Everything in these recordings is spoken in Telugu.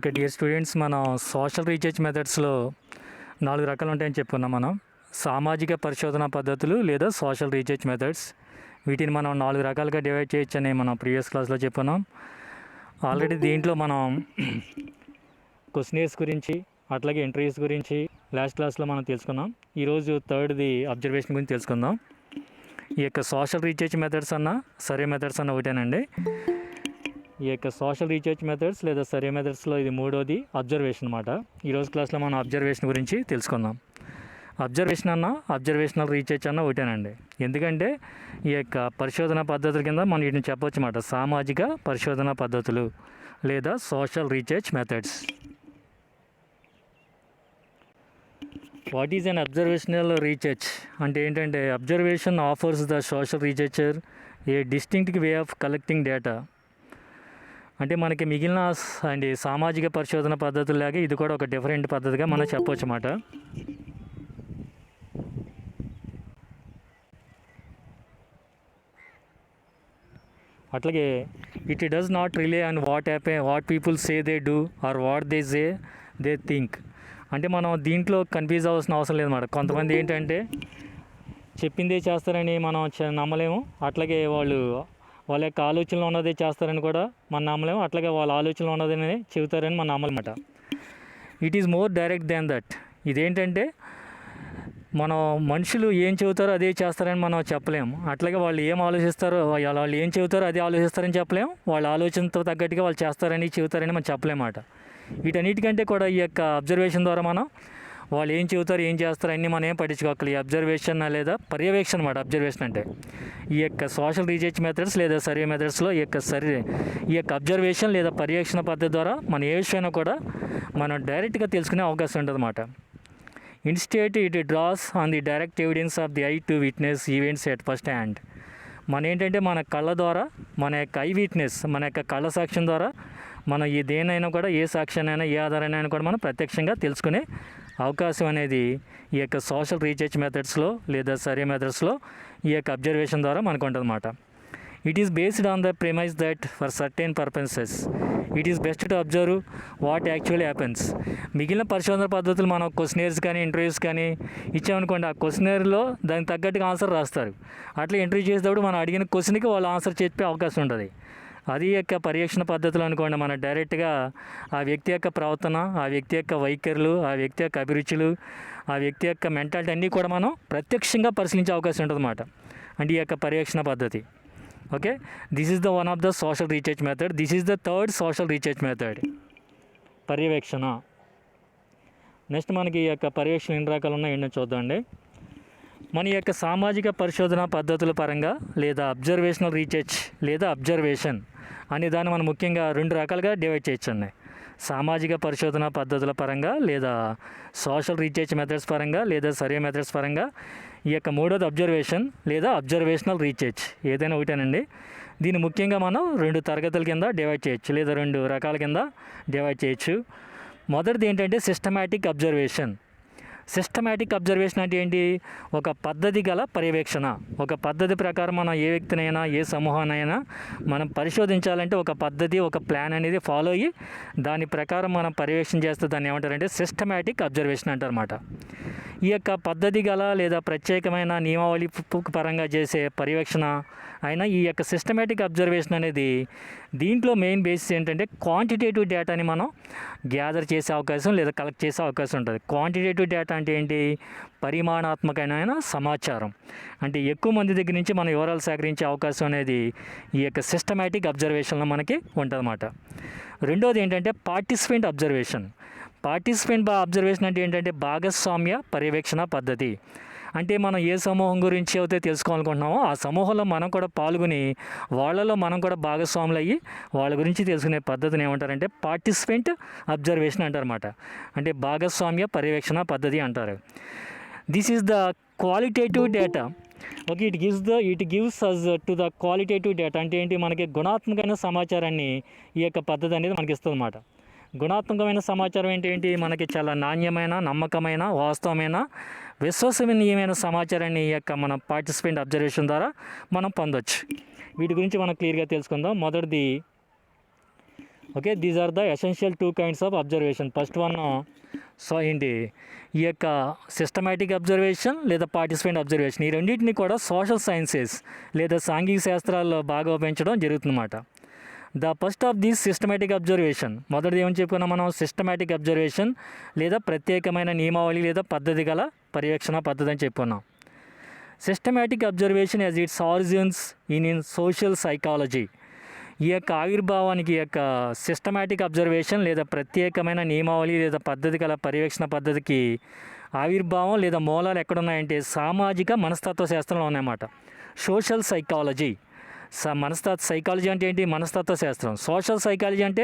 ఓకే డియర్ స్టూడెంట్స్, మనం సోషల్ రీసెర్చ్ మెథడ్స్లో 4 రకాలు ఉంటాయని చెప్పుకున్నాం. మనం సామాజిక పరిశోధన పద్ధతులు లేదా సోషల్ రీసెర్చ్ మెథడ్స్, వీటిని మనం 4 రకాలుగా డివైడ్ చేయొచ్చని మనం ప్రీవియస్ క్లాస్లో చెప్పుకున్నాం. ఆల్రెడీ దీంట్లో మనం క్వశ్చనర్స్ గురించి అట్లాగే ఇంటర్వ్యూస్ గురించి లాస్ట్ క్లాస్లో మనం తెలుసుకున్నాం. ఈరోజు థర్డ్ది అబ్జర్వేషన్ గురించి తెలుసుకుందాం. ఈ యొక్క సోషల్ రీసెర్చ్ మెథడ్స్ అన్న సర్వే మెథడ్స్ అన్న ఒకటేనండి. ఈ యొక్క సోషల్ రీసెర్చ్ మెథడ్స్ లేదా సర్వే మెథడ్స్లో ఇది మూడోది అబ్జర్వేషన్ అన్నమాట. ఈరోజు క్లాస్లో మనం అబ్జర్వేషన్ గురించి తెలుసుకుందాం. అబ్జర్వేషన్ అన్న అబ్జర్వేషనల్ రీసెర్చ్ అన్న ఒకటేనండి. ఎందుకంటే ఈ యొక్క పరిశోధన పద్ధతుల కింద మనం వీటిని చెప్పవచ్చు అన్నమాట. సామాజిక పరిశోధన పద్ధతులు లేదా social research methods. What is an observational research అంటే ఏంటంటే observation offers the social researcher A distinct way of collecting data. అంటే మనకి మిగిలిన సామాజిక పరిశోధన పద్ధతుల్లాగే ఇది కూడా ఒక డిఫరెంట్ పద్ధతిగా మనం చెప్పవచ్చు అన్నమాట. అట్లాగే it does not relay on what people say they do or what they say they think. అంటే మనం దీంట్లో కన్ఫ్యూజ్ అవ్వాల్సిన అవసరం లేదన్నమాట. కొంతమంది ఏంటంటే చెప్పిందే చేస్తారని మనం నమ్మలేము, అట్లాగే వాళ్ళ యొక్క ఆలోచనలో ఉన్నదే చేస్తారని కూడా మనం నమ్మలేము, అట్లాగే వాళ్ళ ఆలోచనలో ఉన్నదని చెబుతారని మనం నమ్మలేమాట. It is more direct than that. ఇదేంటంటే మనం మనుషులు ఏం చెబుతారో అదే చేస్తారని మనం చెప్పలేము, అట్లాగే వాళ్ళు ఏం ఆలోచిస్తారో వాళ్ళు ఏం చెబుతారో అదే ఆలోచిస్తారని చెప్పలేము, వాళ్ళ ఆలోచనతో తగ్గట్టుగా వాళ్ళు చేస్తారని చెబుతారని మనం చెప్పలేమాట. వీటన్నిటికంటే కూడా ఈ యొక్క అబ్జర్వేషన్ ద్వారా మనం వాళ్ళు ఏం చెబుతారు ఏం చేస్తారు అన్నీ మనం ఏం పట్టించుకోవాలి. ఈ అబ్జర్వేషన్ లేదా పర్యవేక్షణ అన్నమాట. అబ్జర్వేషన్ అంటే ఈ యొక్క సోషల్ రీసెర్చ్ మెథడ్స్ లేదా సర్వే మెథడ్స్లో ఈ యొక్క అబ్జర్వేషన్ లేదా పర్యవేక్షణ పద్ధతి ద్వారా మనం ఏ విషయమైనా కూడా మనం డైరెక్ట్గా తెలుసుకునే అవకాశం ఉంటుంది అన్నమాట. Instead it draws on the direct evidence of the eye to witness events at first hand. మన ఏంటంటే మన కళ్ళ ద్వారా మన యొక్క ఐ విట్నెస్, మన యొక్క కళ్ళ సాక్ష్యం ద్వారా మనం దేనైనా కూడా ఏ సాక్ష్యానైనా ఏ ఆధారాన్ని కూడా మనం ప్రత్యక్షంగా తెలుసుకునే అవకాశం అనేది ఈ యొక్క సోషల్ రీసెర్చ్ మెథడ్స్లో లేదా సర్వే మెథడ్స్లో ఈ యొక్క అబ్జర్వేషన్ ద్వారా మనకు ఉంటుందన్నమాట. It is based on the premise that for certain purposes it is best to observe what actually happens. మిగిలిన పరిశోధన పద్ధతులు మనం క్వశ్చనర్స్ కానీ ఇంటర్వ్యూస్ కానీ ఇచ్చామనుకోండి, ఆ క్వశ్చనర్లో దానికి తగ్గట్టుగా ఆన్సర్ రాస్తారు. అట్లా ఇంటర్వ్యూ చేసేటప్పుడు మనం అడిగిన క్వశ్చన్కి వాళ్ళు ఆన్సర్ చెప్పే అవకాశం ఉంటుంది. అది యొక్క పర్యవేక్షణ పద్ధతులు అనుకోండి, మనం డైరెక్ట్గా ఆ వ్యక్తి యొక్క ప్రవర్తన, ఆ వ్యక్తి యొక్క వైఖరులు, ఆ వ్యక్తి యొక్క అభిరుచులు, ఆ వ్యక్తి యొక్క మెంటాలిటీ అన్నీ కూడా మనం ప్రత్యక్షంగా పరిశీలించే అవకాశం ఉంటుంది అన్నమాట. అంటే ఈ యొక్క పర్యవేక్షణ పద్ధతి. Okay, this is the one of the social research method. This is the third social research method, పర్యవేక్షణ. నెక్స్ట్ మనకి ఈ యొక్క పర్యవేక్షణ ఎన్ని రకాలు ఉన్నాయి ఏంటో చూద్దామండి. మన యొక్క సామాజిక పరిశోధన పద్ధతుల పరంగా లేదా అబ్జర్వేషనల్ రీసెర్చ్ లేదా అబ్జర్వేషన్ అనే దాన్ని మనం ముఖ్యంగా 2 రకాలుగా డివైడ్ చేయొచ్చండి. సామాజిక పరిశోధన పద్ధతుల పరంగా లేదా సోషల్ రీసెర్చ్ మెథడ్స్ పరంగా లేదా సర్వే మెథడ్స్ పరంగా. ఈ యొక్క మూడోది అబ్జర్వేషన్ లేదా అబ్జర్వేషనల్ రీసెర్చ్, ఏదైనా ఒకటేనండి. దీన్ని ముఖ్యంగా మనం 2 తరగతుల కింద డివైడ్ చేయొచ్చు లేదా 2 రకాల కింద డివైడ్ చేయొచ్చు. మొదటిది ఏంటంటే సిస్టమాటిక్ అబ్జర్వేషన్. సిస్టమాటిక్ అబ్జర్వేషన్ అంటే ఏంటి? ఒక పద్ధతి గల పర్యవేక్షణ. ఒక పద్ధతి ప్రకారం మనం ఏ వ్యక్తినైనా ఏ సమూహాన్నైనా మనం పరిశోధించాలంటే ఒక పద్ధతి ఒక ప్లాన్ అనేది ఫాలో అయ్యి దాని ప్రకారం మనం పర్యవేక్షణ చేస్తే దాన్ని ఏమంటారంటే సిస్టమాటిక్ అబ్జర్వేషన్ అంటారన్నమాట. ఈ యొక్క పద్ధతి గల లేదా ప్రత్యేకమైన నియమావళి పరంగా చేసే పర్యవేక్షణ అయినా ఈ యొక్క సిస్టమాటిక్ అబ్జర్వేషన్ అనేది దీంట్లో మెయిన్ బేసిస్ ఏంటంటే క్వాంటిటేటివ్ డేటాని మనం గ్యాదర్ చేసే అవకాశం లేదా కలెక్ట్ చేసే అవకాశం ఉంటుంది. క్వాంటిటేటివ్ డేటా అంటే ఏంటి? పరిమాణాత్మకమైన సమాచారం. అంటే ఎక్కువ మంది దగ్గర నుంచి మనం వివరాలు సేకరించే అవకాశం అనేది ఈ యొక్క సిస్టమాటిక్ అబ్జర్వేషన్లో మనకి ఉంటుందన్నమాట. రెండోది ఏంటంటే పార్టిసిపెంట్ అబ్జర్వేషన్. పార్టిసిపెంట్ అబ్జర్వేషన్ అంటే ఏంటంటే భాగస్వామ్య పర్యవేక్షణ పద్ధతి. అంటే మనం ఏ సమూహం గురించి అయితే తెలుసుకోవాలనుకుంటున్నామో ఆ సమూహంలో మనం కూడా పాల్గొని వాళ్ళలో మనం కూడా భాగస్వాములు అయ్యి వాళ్ళ గురించి తెలుసుకునే పద్ధతిని ఏమంటారంటే పార్టిసిపెంట్ అబ్జర్వేషన్ అంటారన్నమాట. అంటే భాగస్వామ్య పర్యవేక్షణ పద్ధతి అంటారు. This is the qualitative data. Okay, it gives us to the qualitative data. అంటే ఏంటి? మనకి గుణాత్మకమైన సమాచారాన్ని ఈ యొక్క పద్ధతి అనేది మనకి ఇస్తుంది అన్నమాట. గుణాత్మకమైన సమాచారం ఏంటి? మనకి చాలా నాణ్యమైన, నమ్మకమైన, వాస్తవమైన, విశ్వసనీయమైన సమాచారాన్ని ఈ యొక్క మన పార్టిసిపెంట్ అబ్జర్వేషన్ ద్వారా మనం పొందొచ్చు. వీటి గురించి మనం క్లియర్గా తెలుసుకుందాం. మొదటిది okay, these are the essential two kinds of observation. First one so ఏంటి ఈ యొక్క సిస్టమేటిక్ అబ్జర్వేషన్ లేదా పార్టిసిపెంట్ అబ్జర్వేషన్, ఈ రెండింటిని కూడా సోషల్ సైన్సెస్ లేదా సాంఘిక శాస్త్రాల్లో బాగా ఉపయోగించడం జరుగుతుందన్నమాట. The first of this systematic observation, మొదటిది ఏమని చెప్పుకున్నాం మనం, సిస్టమేటిక్ అబ్జర్వేషన్ లేదా ప్రత్యేకమైన నియమావళి లేదా పద్ధతి గల పర్యవేక్షణ పద్ధతి అని చెప్పుకున్నాం. Systematic observation as it's origins in social psychology. ఈ యొక్క ఆవిర్భావానికి ఈ యొక్క సిస్టమేటిక్ అబ్జర్వేషన్ లేదా ప్రత్యేకమైన నియమావళి లేదా పద్ధతి గల పర్యవేక్షణ పద్ధతికి ఆవిర్భావం లేదా మూలాలు ఎక్కడున్నాయంటే సామాజిక మనస్తత్వ శాస్త్రంలో ఉన్నాయన్నమాట. సోషల్ సైకాలజీ, సైకాలజీ అంటే ఏంటి, మనస్తత్వ శాస్త్రం. సోషల్ సైకాలజీ అంటే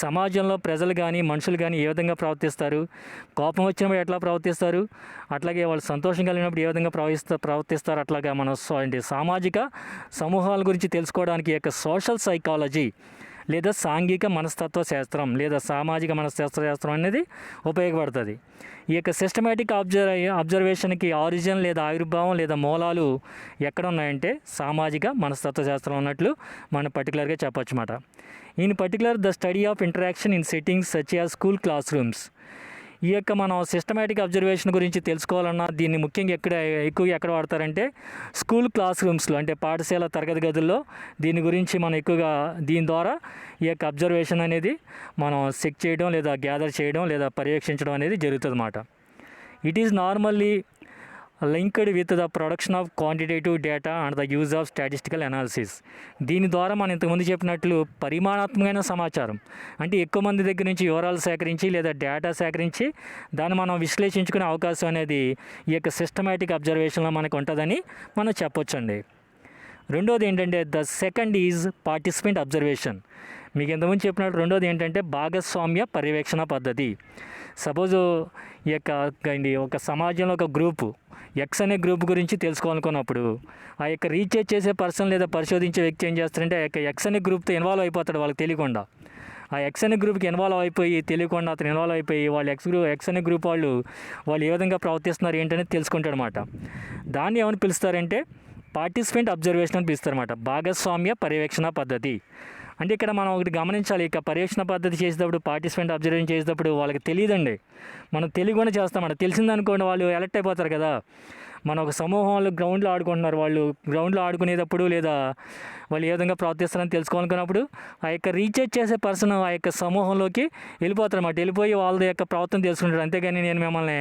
సమాజంలో ప్రజలు కానీ మనుషులు కానీ ఏ విధంగా ప్రవర్తిస్తారు, కోపం వచ్చినప్పుడు ఎట్లా ప్రవర్తిస్తారు, అట్లాగే వాళ్ళు సంతోషం కలిగినప్పుడు ఏ విధంగా ప్రవర్తిస్తారు, అట్లాగా మన సామాజిక సమూహాల గురించి తెలుసుకోవడానికి యొక్క సోషల్ సైకాలజీ లేదా సాంఘిక మనస్తత్వ శాస్త్రం లేదా సామాజిక మనస్తత్వ శాస్త్రం అనేది ఉపయోగపడుతుంది. ఈ యొక్క సిస్టమేటిక్ అబ్జర్వేషన్కి ఆరిజిన్ లేదా ఆవిర్భావం లేదా మూలాలు ఎక్కడ ఉన్నాయంటే సామాజిక మనస్తత్వ శాస్త్రం ఉన్నట్లు మనం పర్టికులర్గా చెప్పొచ్చు అన్నమాట. In particular the study of interaction in settings such as school class rooms. ఈ యొక్క మనం సిస్టమేటిక్ అబ్జర్వేషన్ గురించి తెలుసుకోవాలన్నా దీన్ని ముఖ్యంగా ఎక్కువగా ఎక్కడ వాడతారంటే స్కూల్ క్లాస్ రూమ్స్లో, అంటే పాఠశాల తరగతి గదుల్లో దీని గురించి మనం ఎక్కువగా దీని ద్వారా ఈ యొక్క అబ్జర్వేషన్ అనేది మనం చెక్ చేయడం లేదా గ్యాదర్ చేయడం లేదా పర్యవేక్షించడం అనేది జరుగుతుంది అన్నమాట. It is normally linked with the production of quantitative data and the use of statistical analysis. దీని ద్వారా మనం ఇంతకుముందు చెప్పినట్లు పరిమాణాత్మకమైన సమాచారం, అంటే ఎక్కువ మంది దగ్గర నుంచి వివరాలు సేకరించి లేదా డేటా సేకరించి దాన్ని మనం విశ్లేషించుకునే అవకాశం అనేది ఈ యొక్క సిస్టమేటిక్ అబ్జర్వేషన్లో మనకు ఉంటుందని మనం చెప్పొచ్చండి. రెండోది ఏంటంటే the second is participant observation. మీకు ఇంతకుముందు చెప్పినట్టు రెండోది ఏంటంటే భాగస్వామ్య పర్యవేక్షణ పద్ధతి. సపోజు ఈ యొక్క ఒక సమాజంలో ఒక గ్రూపు ఎక్స్ అనే గ్రూప్ గురించి తెలుసుకోవాలనుకున్నప్పుడు ఆ యొక్క రీసెర్చ్ చేసే పర్సన్ లేదా పరిశోధించే వ్యక్తి ఏం చేస్తారంటే ఆ యొక్క ఎక్స్ అనే గ్రూప్తో ఇన్వాల్వ్ అయిపోతాడు వాళ్ళకి తెలియకుండా. ఆ ఎక్స్ అనే గ్రూప్కి ఇన్వాల్వ్ అయిపోయి తెలియకుండా అతను ఇన్వాల్వ్ అయిపోయి వాళ్ళు ఎక్స్ అనే గ్రూప్ వాళ్ళు ఏ విధంగా ప్రవర్తిస్తున్నారు ఏంటనేది తెలుసుకుంటాడు అనమాట. దాన్ని ఏమని పిలుస్తారంటే పార్టిసిపెంట్ అబ్జర్వేషన్ అని పిలుస్తారు అనమాట, భాగస్వామ్య పర్యవేక్షణ పద్ధతి. అంటే ఇక్కడ మనం ఒకటి గమనించాలి, ఇక పర్యవేక్షణ పద్ధతి చేసేటప్పుడు పార్టిసిపెంట్ అబ్జర్వేషన్ చేసేటప్పుడు వాళ్ళకి తెలియదండి, మనం తెలియకుండా చేస్తామంట. తెలిసిందనుకోండి వాళ్ళు ఎలర్ట్ అయిపోతారు కదా. మన ఒక సమూహంలో గ్రౌండ్లో ఆడుకుంటున్నారు, వాళ్ళు గ్రౌండ్లో ఆడుకునేటప్పుడు లేదా వాళ్ళు ఏ విధంగా ప్రవర్తిస్తారని తెలుసుకోవాలనుకున్నప్పుడు ఆ యొక్క రీఛార్జ్ చేసే పర్సన్ ఆ యొక్క సమూహంలోకి వెళ్ళిపోతారు అన్నమాట. వెళ్ళిపోయి వాళ్ళ యొక్క ప్రవర్తన తెలుసుకుంటారు. అంతేగాని నేను మిమ్మల్ని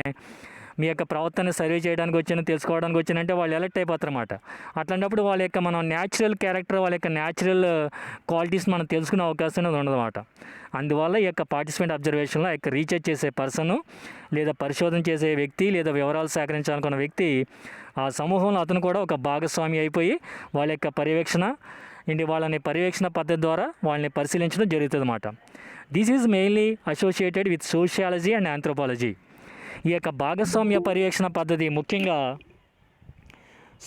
మీ యొక్క ప్రవర్తన సర్వే చేయడానికి వచ్చాను తెలుసుకోవడానికి వచ్చానంటే వాళ్ళు ఎలర్ట్ అయిపోతారు అన్నమాట. అట్లాంటప్పుడు వాళ్ళ యొక్క మనం న్యాచురల్ క్యారెక్టర్ వాళ్ళ యొక్క న్యాచురల్ క్వాలిటీస్ మనం తెలుసుకునే అవకాశం అనేది ఉండదన్నమాట. అందువల్ల ఈ యొక్క పార్టిసిపెంట్ అబ్జర్వేషన్లో యొక్క రీసెర్చ్ చేసే పర్సను లేదా పరిశోధన చేసే వ్యక్తి లేదా వివరాలు సేకరించాలనుకున్న వ్యక్తి ఆ సమూహంలో అతను కూడా ఒక భాగస్వామి అయిపోయి వాళ్ళ యొక్క వాళ్ళని పర్యవేక్షణ పద్ధతి ద్వారా వాళ్ళని పరిశీలించడం జరుగుతుంది అన్నమాట. This is mainly associated with sociology and anthropology. ఈ యొక్క భాగస్వామ్య పర్యవేక్షణ పద్ధతి ముఖ్యంగా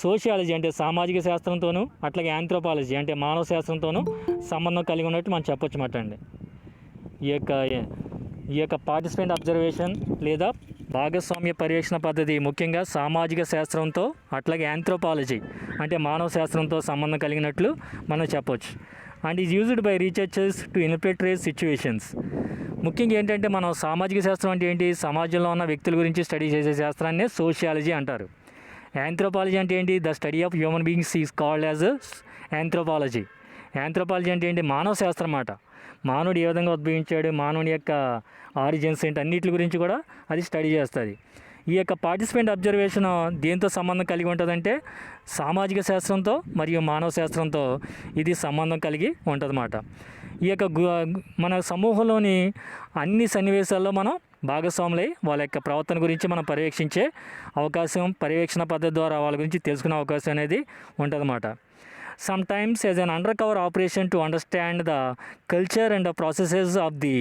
సోషియాలజీ అంటే సామాజిక శాస్త్రంతోనూ అట్లాగే ఆంథ్రోపాలజీ అంటే మానవ శాస్త్రంతోనూ సంబంధం కలిగి ఉన్నట్టు మనం చెప్పొచ్చు అన్నమాట అండి. ఈ యొక్క పార్టిసిపెంట్ అబ్జర్వేషన్ లేదా భాగస్వామ్య పర్యవేక్షణ పద్ధతి ముఖ్యంగా సామాజిక శాస్త్రంతో అట్లాగే ఆంథ్రోపాలజీ అంటే మానవ శాస్త్రంతో సంబంధం కలిగినట్లు మనం చెప్పొచ్చు. And is used by researchers to infiltrate situations. ముఖ్యంగా ఏంటంటే మనం సామాజిక శాస్త్రం అంటే ఏంటి, సమాజంలో ఉన్న వ్యక్తుల గురించి స్టడీ చేసే శాస్త్రాన్ని సోషియాలజీ అంటారు. ఆంథ్రోపాలజీ అంటే ఏంటి, the study of human beings is called as anthropology. Anthropology అంటే ఏంటి, మానవ శాస్త్రం అన్నమాట. మానవుడు ఏ విధంగా ఉద్భవించాడు, మానవుని యొక్క ఆరిజిన్స్ ఏంటి, అన్నిటి గురించి కూడా అది స్టడీ చేస్తుంది. ఈ యొక్క పార్టిసిపెంట్ అబ్జర్వేషన్ దేంతో సంబంధం కలిగి ఉంటుందంటే సామాజిక శాస్త్రంతో మరియు మానవ శాస్త్రంతో ఇది సంబంధం కలిగి ఉంటుందన్నమాట. ఈ యొక్క మన సమూహంలోని అన్ని సన్నివేశాల్లో మనం భాగస్వాములై వాళ్ళ యొక్క ప్రవర్తన గురించి మనం పర్యవేక్షణ పద్ధతి ద్వారా వాళ్ళ గురించి తెలుసుకునే అవకాశం అనేది ఉంటుందన్నమాట. sometimes as an undercover operation to understand the culture and the processes of the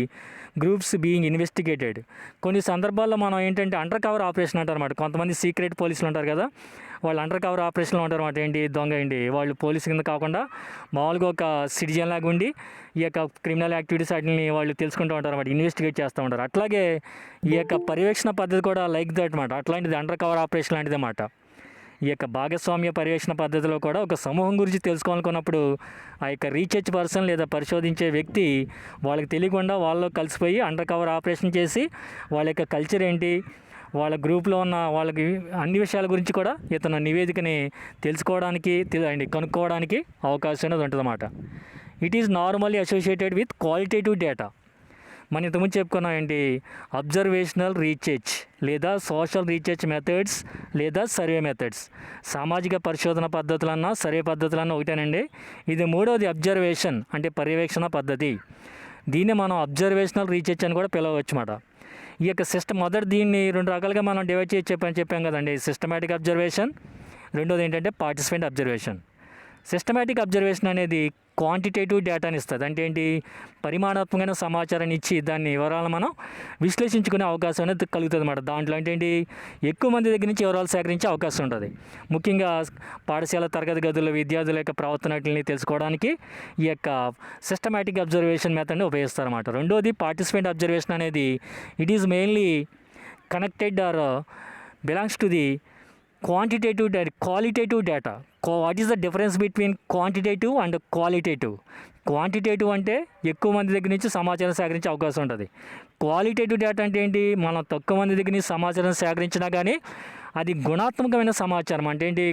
groups being investigated. కొన్ని సందర్భాల్లో మనం ఏంటంటే అండర్ కవర్ ఆపరేషన్ అంటారు అన్నమాట. కొంతమంది సీక్రెట్ పోలీసులు ఉంటారు కదా, వాళ్ళు అండర్ కవర్ ఆపరేషన్లో ఉంటారు అన్నమాట. ఏంటి, దొంగ ఏంటి, వాళ్ళు పోలీసు కింద కాకుండా మామూలుగా ఒక సిటిజన్ లాగా ఉండి ఈ యొక్క క్రిమినల్ యాక్టివిటీస్ వాటిని వాళ్ళు తెలుసుకుంటూ ఉంటారు అన్నమాట, ఇన్వెస్టిగేట్ చేస్తూ ఉంటారు. అట్లాగే ఈ యొక్క పర్యవేక్షణ పద్ధతి కూడా లైక్ దట్ అన్నమాట, అట్లాంటిది అండర్ కవర్ ఆపరేషన్ లాంటిది అన్నమాట. ఈ యొక్క భాగస్వామ్య పర్యవేక్షణ పద్ధతిలో కూడా ఒక సమూహం గురించి తెలుసుకోవాలనుకున్నప్పుడు ఆ యొక్క రీసెర్చ్ పర్సన్ లేదా పరిశోధించే వ్యక్తి వాళ్ళకి తెలియకుండా వాళ్ళలో కలిసిపోయి అండర్ కవర్ ఆపరేషన్ చేసి వాళ్ళ యొక్క కల్చర్ ఏంటి, వాళ్ళ గ్రూప్లో ఉన్న వాళ్ళకి అన్ని విషయాల గురించి కూడా ఇతను నివేదికని తెలుసుకోవడానికి అండ్ కనుక్కోవడానికి అవకాశం అనేది ఉంటుందన్నమాట. It is normally associated with qualitative data. మనం ఇంతకుముందు చెప్పుకున్నాం ఏంటి, అబ్జర్వేషనల్ రీసెర్చ్ లేదా సోషల్ రీసెర్చ్ మెథడ్స్ లేదా సర్వే మెథడ్స్. సామాజిక పరిశోధన పద్ధతులన్నా సర్వే పద్ధతులన్నా ఒకటేనండి. ఇది మూడవది అబ్జర్వేషన్ అంటే పర్యవేక్షణ పద్ధతి. దీన్ని మనం అబ్జర్వేషనల్ రీసెర్చ్ అని కూడా పిలవచ్చు అన్నమాట. ఈ యొక్క మొదటి దీన్ని రెండు రకాలుగా మనం డివైడ్ చేసి చెప్పాం కదండి. సిస్టమేటిక్ అబ్జర్వేషన్, రెండోది ఏంటంటే పార్టిసిపెంట్ అబ్జర్వేషన్. సిస్టమేటిక్ అబ్జర్వేషన్ అనేది క్వాంటిటేటివ్ డేటాని ఇస్తుంది. అంటే ఏంటి, పరిమాణాత్మకమైన సమాచారాన్ని ఇచ్చి దాన్ని వివరాలను మనం విశ్లేషించుకునే అవకాశం అనేది కలుగుతుంది అన్నమాట. దాంట్లో అంటే ఏంటి, ఎక్కువ మంది దగ్గర నుంచి వివరాలు సేకరించే అవకాశం ఉంటుంది. ముఖ్యంగా పాఠశాల తరగతి గదుల్లో విద్యార్థుల యొక్క ప్రవర్తనని తెలుసుకోవడానికి ఈ యొక్క సిస్టమేటిక్ అబ్జర్వేషన్ మెథడ్ని ఉపయోగిస్తారన్నమాట. రెండోది పార్టిసిపెంట్ అబ్జర్వేషన్ అనేది it is mainly connected or belongs to the quantitative qualitative data. What is the difference between quantitative and qualitative? Quantitative అంటే ఎక్కువ మంది దగ్గర నుంచి సమాచారం సేకరించే అవకాశం ఉంటుంది. క్వాలిటేటివ్ డేటా అంటే ఏంటి, మనం తక్కువ మంది దగ్గర నుంచి సమాచారం సేకరించినా కానీ అది గుణాత్మకమైన సమాచారం. అంటే ఏంటి,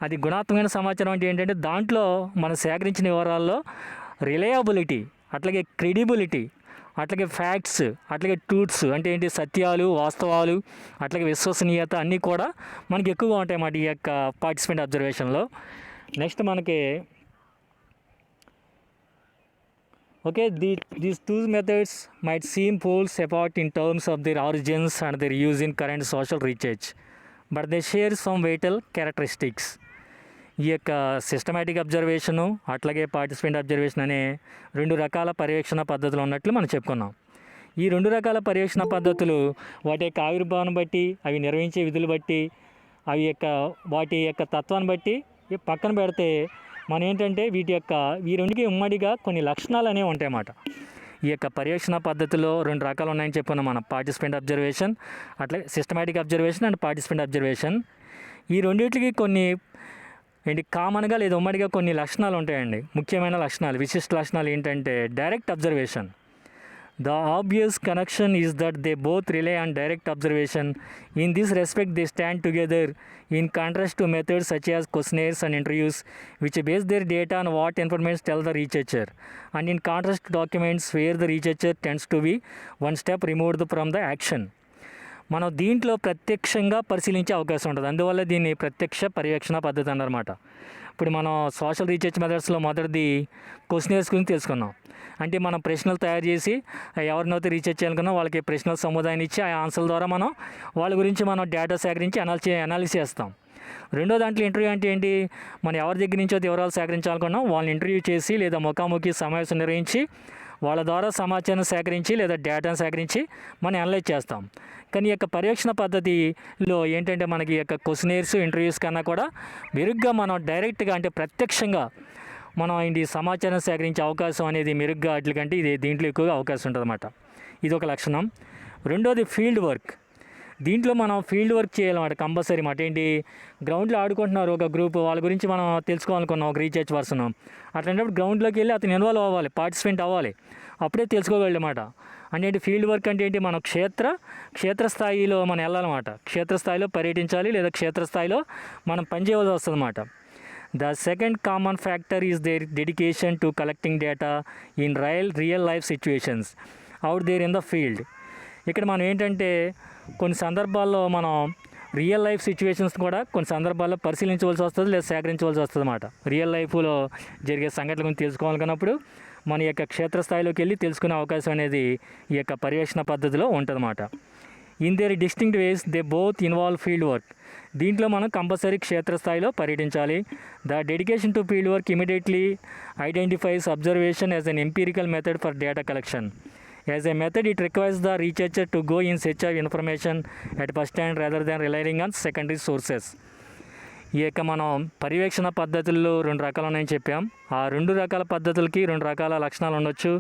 అది గుణాత్మకమైన సమాచారం అంటే ఏంటంటే దాంట్లో మనం సేకరించిన వివరాల్లో రిలయబిలిటీ, అట్లాగే క్రెడిబిలిటీ, అట్లాగే ఫ్యాక్ట్స్, అట్లాగే ట్రూత్స్ అంటే ఏంటి, సత్యాలు, వాస్తవాలు, అట్లాగే విశ్వసనీయత అన్నీ కూడా మనకి ఎక్కువగా ఉంటాయి అన్నమాట ఈ యొక్క పార్టిసిపెంట్ అబ్జర్వేషన్లో. నెక్స్ట్ మనకి okay, these two methods might seem poles apart in terms of their origins and their use in current social research, but they share some vital characteristics. ఈ యొక్క సిస్టమేటిక్ అబ్జర్వేషను అట్లాగే పార్టిసిపెంట్ అబ్జర్వేషన్ అనే రెండు రకాల పర్యవేక్షణ పద్ధతులు ఉన్నట్లు మనం చెప్పుకున్నాం. ఈ రెండు రకాల పర్యవేక్షణ పద్ధతులు వాటి యొక్క ఆవిర్భావం బట్టి, అవి నిర్వహించే విధులు బట్టి, వాటి యొక్క తత్వాన్ని బట్టి పక్కన పెడితే మనం ఏంటంటే ఈ రెండుకి ఉమ్మడిగా కొన్ని లక్షణాలు అనేవి ఉంటాయన్నమాట. ఈ యొక్క పర్యవేక్షణ పద్ధతిలో రెండు రకాలు ఉన్నాయని చెప్పుకున్నాం మనం, పార్టిసిపెంట్ అబ్జర్వేషన్ అట్లాగే systematic observation and participant observation. ఈ రెండింటికి కొన్ని కామన్గా లేదా ఉమ్మడిగా కొన్ని లక్షణాలు ఉంటాయండి. ముఖ్యమైన లక్షణాలు, విశిష్ట లక్షణాలు ఏంటంటే direct observation. The obvious connection is that they both rely on direct observation. In this respect they stand together in contrast to methods such as questionnaires and interviews which base their data on what information tell the researcher, and in contrast to documents where the researcher tends to be one step removed from the action. మనం దీంట్లో ప్రత్యక్షంగా పరిశీలించే అవకాశం ఉంటుంది. అందువల్ల దీన్ని ప్రత్యక్ష పర్యవేక్షణ పద్ధతి అన్నమాట. ఇప్పుడు మనం సోషల్ రీసెర్చ్ మెథడ్స్లో మొదటిది క్వశ్చనర్స్ గురించి తెలుసుకున్నాం. అంటే మనం ప్రశ్నలు తయారు చేసి ఎవరినైతే రీసెర్చ్ చేయాలనుకున్నా వాళ్ళకి ప్రశ్నల సముదాయాన్ని ఇచ్చి ఆ ఆన్సర్ల ద్వారా మనం వాళ్ళ గురించి మనం డేటా సేకరించి అనాలిసిస్ చేస్తాం. రెండో దాంట్లో ఇంటర్వ్యూ అంటే ఏంటి, మనం ఎవరి దగ్గర నుంచో వివరాలు సేకరించాలనుకున్నాం వాళ్ళని ఇంటర్వ్యూ చేసి లేదా ముఖాముఖి సమావేశం నిర్వహించి వాళ్ళ ద్వారా సమాచారం సేకరించి లేదా డేటాను సేకరించి మనం అనలైజ్ చేస్తాం. కానీ ఈ యొక్క పర్యవేక్షణ పద్ధతిలో ఏంటంటే మనకి ఈ యొక్క క్వశ్చనైర్స్, ఇంటర్వ్యూస్ కన్నా కూడా మెరుగ్గా మనం డైరెక్ట్గా అంటే ప్రత్యక్షంగా మనం ఈ సమాచారం సేకరించే అవకాశం అనేది మెరుగ్గా వాటికంటే దీంట్లో ఎక్కువగా అవకాశం ఉంటుంది అన్నమాట. ఇది ఒక లక్షణం. రెండోది ఫీల్డ్ వర్క్. దీంట్లో మనం ఫీల్డ్ వర్క్ చేయాలన్నమాట కంపల్సరీ మాట. ఏంటి, గ్రౌండ్లో ఆడుకుంటున్నారు ఒక గ్రూప్, వాళ్ళ గురించి మనం తెలుసుకోవాలనుకున్నాం ఒక రీసెర్చ్ పర్సన్. అట్లాంటప్పుడు గ్రౌండ్లోకి వెళ్ళి అతను ఇన్వాల్వ్ అవ్వాలి, పార్టిసిపెంట్ అవ్వాలి, అప్పుడే తెలుసుకోగలమాట. అంటే ఫీల్డ్ వర్క్ అంటే ఏంటి, మనం క్షేత్రస్థాయిలో మనం వెళ్ళాలన్నమాట. క్షేత్రస్థాయిలో పర్యటించాలి లేదా క్షేత్రస్థాయిలో మనం పనిచేయవలసి వస్తుంది అన్నమాట. The second common factor is their dedication to collecting data in real life situations out there in the field. ఇక్కడ మనం ఏంటంటే కొన్ని సందర్భాల్లో మనం రియల్ లైఫ్ సిచ్యువేషన్స్ కూడా కొన్ని సందర్భాల్లో పరిశీలించవలసి వస్తుంది లేదా సేకరించవలసి వస్తుంది అన్నమాట. రియల్ లైఫ్లో జరిగే సంఘటనల గురించి తెలుసుకోవాలనుకున్నప్పుడు మన యొక్క క్షేత్రస్థాయిలోకి వెళ్ళి తెలుసుకునే అవకాశం అనేది ఈ యొక్క పర్యవేక్షణ పద్ధతిలో ఉంటుందన్నమాట. In their distinct ways they both involve field work. దీంట్లో మనం కంపల్సరీ క్షేత్రస్థాయిలో పర్యటించాలి. The dedication to field work immediately identifies observation as an empirical method for data collection. As a method, it requires the researcher to go in search of information at first hand rather than relying on secondary sources. ఈ యొక్క మనం పర్యవేక్షణ పద్ధతుల్లో రెండు రకాలు ఉన్నాయని చెప్పాం. ఆ రెండు రకాల పద్ధతులకి రెండు రకాల లక్షణాలు ఉండొచ్చు,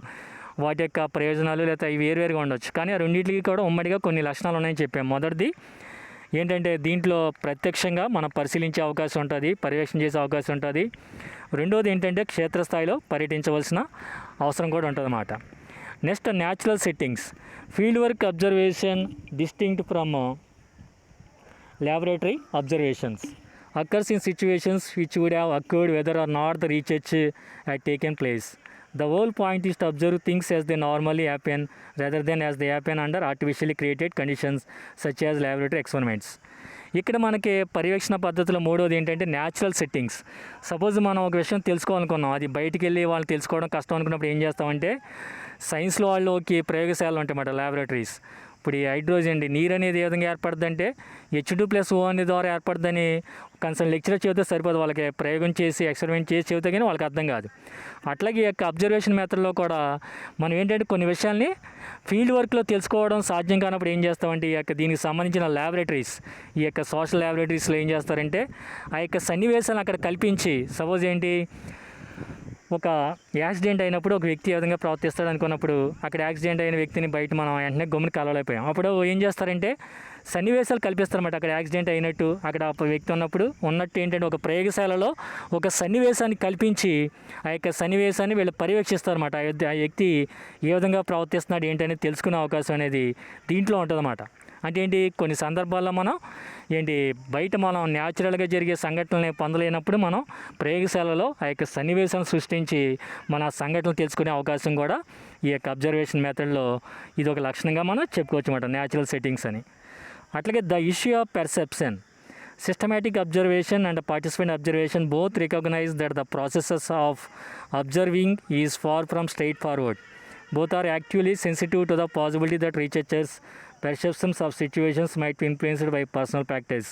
వాటి యొక్క ప్రయోజనాలు లేదా ఇవి వేరువేరుగా ఉండొచ్చు. కానీ ఆ రెండింటికి కూడా ఉమ్మడిగా కొన్ని లక్షణాలు ఉన్నాయని చెప్పాం. మొదటిది ఏంటంటే దీంట్లో ప్రత్యక్షంగా మనం పరిశీలించే అవకాశం ఉంటుంది, పర్యవేక్షణ చేసే అవకాశం ఉంటుంది. రెండోది ఏంటంటే క్షేత్రస్థాయిలో పర్యటించవలసిన అవసరం కూడా ఉంటుందన్నమాట. Next natural settings. Field work observation distinct from laboratory observations occurs in situations which would have occurred whether or not the research had taken place. The whole point is to observe things as they normally happen rather than as they happen under artificially created conditions such as laboratory experiments. ఇక్కడ మనకి పర్యవేక్షణ పద్ధతిలో మూడోది ఏంటంటే న్యాచురల్ సెట్టింగ్స్. సపోజ్ మనం ఒక విషయం తెలుసుకోవాలనుకున్నాం, అది బయటికి వెళ్ళి వాళ్ళు తెలుసుకోవడం కష్టం అనుకున్నప్పుడు ఏం చేస్తామంటే సైన్స్లో వాళ్ళకి ప్రయోగశాలలు ఉంటాయన్నమాట, ల్యాబొరేటరీస్. ఇప్పుడు ఈ హైడ్రోజన్ నీరు అనేది ఏ విధంగా ఏర్పడుతుందంటే H2+O అనే ద్వారా ఏర్పడుతుందని కన్సర్న్ లెక్చరర్ చెబితే సరిపోదు, వాళ్ళకి ప్రయోగం చేసి ఎక్స్పెరిమెంట్ చేసి చెబితే కానీ వాళ్ళకి అర్థం కాదు. అట్లాగే ఈ యొక్క అబ్జర్వేషన్ మెథడ్లో కూడా మనం ఏంటంటే కొన్ని విషయాల్ని ఫీల్డ్ వర్క్లో తెలుసుకోవడం సాధ్యం కానప్పుడు ఏం చేస్తామంటే ఈ యొక్క దీనికి సంబంధించిన ల్యాబొరేటరీస్, ఈ యొక్క సోషల్ ల్యాబొరేటరీస్లో ఏం చేస్తారంటే ఆ యొక్క సన్నివేశాలను అక్కడ కల్పించి, సపోజ్ ఏంటి ఒక యాక్సిడెంట్ అయినప్పుడు ఒక వ్యక్తి ఏ విధంగా ప్రవర్తిస్తాడు అనుకున్నప్పుడు అక్కడ యాక్సిడెంట్ అయిన వ్యక్తిని బయట మనం వెంటనే గమ్ముని కలవలేకపోయాం. అప్పుడు ఏం చేస్తారంటే సన్నివేశాలు కల్పిస్తారన్నమాట. అక్కడ యాక్సిడెంట్ అయినట్టు అక్కడ వ్యక్తి ఉన్నట్టు ఏంటంటే ఒక ప్రయోగశాలలో ఒక సన్నివేశాన్ని కల్పించి ఆ యొక్క సన్నివేశాన్ని వీళ్ళు పర్యవేక్షిస్తారన్నమాట. ఆ వ్యక్తి ఏ విధంగా ప్రవర్తిస్తున్నాడు ఏంటనేది తెలుసుకునే అవకాశం అనేది దీంట్లో ఉంటుందన్నమాట. అంటే ఏంటి, కొన్ని సందర్భాల్లో మనం బయట మనం న్యాచురల్గా జరిగే సంఘటనల్ని పొందలేనప్పుడు మనం ప్రయోగశాలలో ఆ యొక్క సన్నివేశాలను సృష్టించి మన సంఘటనలు తెలుసుకునే అవకాశం కూడా ఈ యొక్క అబ్జర్వేషన్ మెథడ్లో ఇది ఒక లక్షణంగా మనం చెప్పుకోవచ్చు అన్నమాట, న్యాచురల్ సెట్టింగ్స్ అని. అట్లాగే the issue of perception. Systematic observation and participant observation both recognise that the processes of observing is far from straightforward. Both are actually sensitive to the possibility that researchers' perceptions of situations might be influenced by personal practice.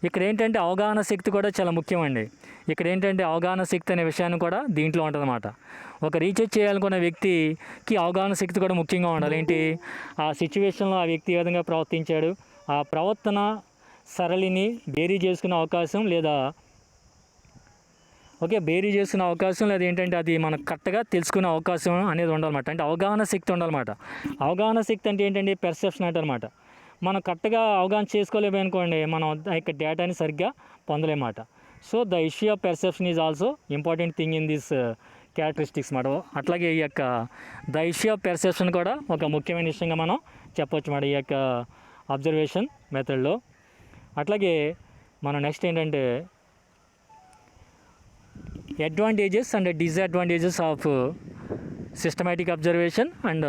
ఇక్కడ ఏంటంటే అవగాహన శక్తి కూడా చాలా ముఖ్యమండి. ఇక్కడ ఏంటంటే అవగాహన శక్తి అనే విషయాన్ని కూడా దీంట్లో ఉంటుందన్నమాట. ఒక రీసెర్చ్ చేయాలనుకున్న వ్యక్తికి అవగాహన శక్తి కూడా ముఖ్యంగా ఉండాలి. ఏంటి, ఆ సిచ్యువేషన్లో ఆ వ్యక్తి ఏ విధంగా ప్రవర్తించాడు, ఆ ప్రవర్తన సరళిని బేరీ చేసుకునే అవకాశం లేదా బేరీ చేసుకునే అవకాశం లేదా ఏంటంటే అది మనకు కరెక్ట్గా తెలుసుకునే అవకాశం అనేది ఉండాలన్నమాట. అంటే అవగాహన శక్తి ఉండాలన్నమాట. అవగాహన శక్తి అంటే ఏంటంటే పెర్సెప్షన్ అంటారన్నమాట. మనం కరెక్ట్గా అవగాహన చేసుకోలేమనుకోండి, మనం ఆ యొక్క డేటాని సరిగ్గా పొందలేమాట. So the issue of perception is also important thing in this characteristics మాట. అట్లాగే ఈ యొక్క ద ఇష్యూ ఆఫ్ పెర్సెప్షన్ కూడా ఒక ముఖ్యమైన విషయంగా మనం చెప్పవచ్చు మాట ఈ యొక్క అబ్జర్వేషన్ మెథడ్లో. అట్లాగే మనం నెక్స్ట్ ఏంటంటే advantages and disadvantages of systematic observation and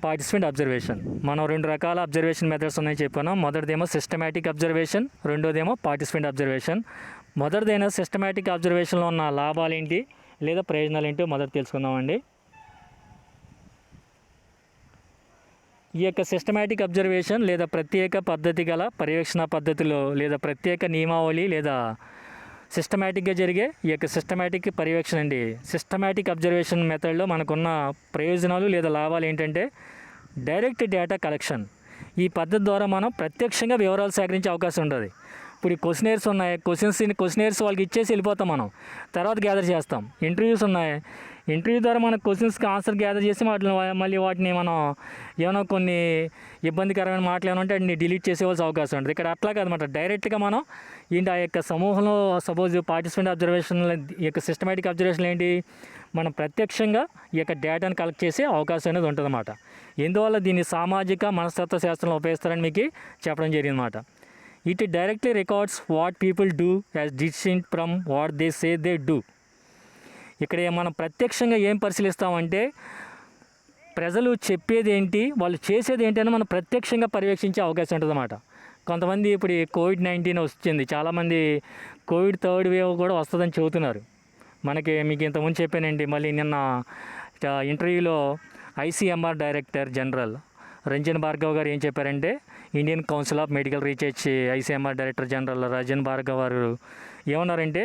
participant observation. మనం రెండు రకాల అబ్జర్వేషన్ మెథడ్స్ ఉన్నాయని చెప్పాను. మొదటిదేమో సిస్టమేటిక్ అబ్జర్వేషన్, రెండోదేమో పార్టిసిపెంట్ అబ్జర్వేషన్. మొదటిదైనా సిస్టమేటిక్ అబ్జర్వేషన్లో ఉన్న లాభాలు ఏంటి లేదా ప్రయోజనాలు ఏంటో మొదట తెలుసుకుందామండి. ఈ యొక్క సిస్టమేటిక్ అబ్జర్వేషన్ లేదా ప్రత్యేక పద్ధతి గల పర్యవేక్షణ పద్ధతిలో లేదా ప్రత్యేక నియమావళి లేదా సిస్టమేటిక్గా జరిగే ఈ యొక్క సిస్టమేటిక్ పర్యవేక్షణ అండి. సిస్టమేటిక్ అబ్జర్వేషన్ మెథడ్లో మనకున్న ప్రయోజనాలు లేదా లాభాలు ఏంటంటే డైరెక్ట్ డేటా కలెక్షన్. ఈ పద్ధతి ద్వారా మనం ప్రత్యక్షంగా వివరాలు సేకరించే అవకాశం ఉంటుంది. ఇప్పుడు ఈ క్వశ్చనర్స్ ఉన్నాయి, క్వశ్చనర్స్ వాళ్ళకి ఇచ్చేసి వెళ్ళిపోతాం, మనం తర్వాత గ్యాదర్ చేస్తాం. ఇంటర్వ్యూస్ ఉన్నాయి, ఇంటర్వ్యూ ద్వారా మన క్వశ్చన్స్కి ఆన్సర్ గ్యాదర్ చేసి మళ్ళీ వాటిని మనం ఏమైనా కొన్ని ఇబ్బందికరమైన మాటలు ఏమైనా ఉంటే వాటిని డిలీట్ చేసేవాల్సిన అవకాశం ఉంటుంది. ఇక్కడ అట్లా కాదన్నమాట, డైరెక్ట్గా మనం ఆ యొక్క సమూహంలో సపోజ్ పార్టిసిపెంట్ అబ్జర్వేషన్ ఈ యొక్క సిస్టమేటిక్ అబ్జర్వేషన్ ఏంటి, మనం ప్రత్యక్షంగా ఈ యొక్క డేటాను కలెక్ట్ చేసే అవకాశం అనేది ఉంటుందన్నమాట. ఎందువల్ల దీన్ని సామాజిక మనస్తత్వ శాస్త్రంలో ఉపయోగిస్తారని మీకు చెప్పడం జరిగిందన్నమాట. It directly records what people do as distinct from what they say they do. ఇక్కడ మనం ప్రత్యక్షంగా ఏం పరిశీలిస్తామంటే ప్రజలు చెప్పేది ఏంటి, వాళ్ళు చేసేది ఏంటి అని మనం ప్రత్యక్షంగా పర్యవేక్షించే అవకాశం ఉంటుందన్నమాట. కొంతమంది ఇప్పుడు ఈ COVID-19 వచ్చింది, చాలామంది కోవిడ్ థర్డ్ వేవ్ కూడా వస్తుందని చెబుతున్నారు. మీకు ఇంతకుముందు చెప్పానండి. మళ్ళీ నిన్న ఇంటర్వ్యూలో ICMR director general Ranjan Bhargav గారు ఏం చెప్పారంటే, Indian council of medical research ICMR director general Ranjan Bhargav గారు ఏమన్నారంటే,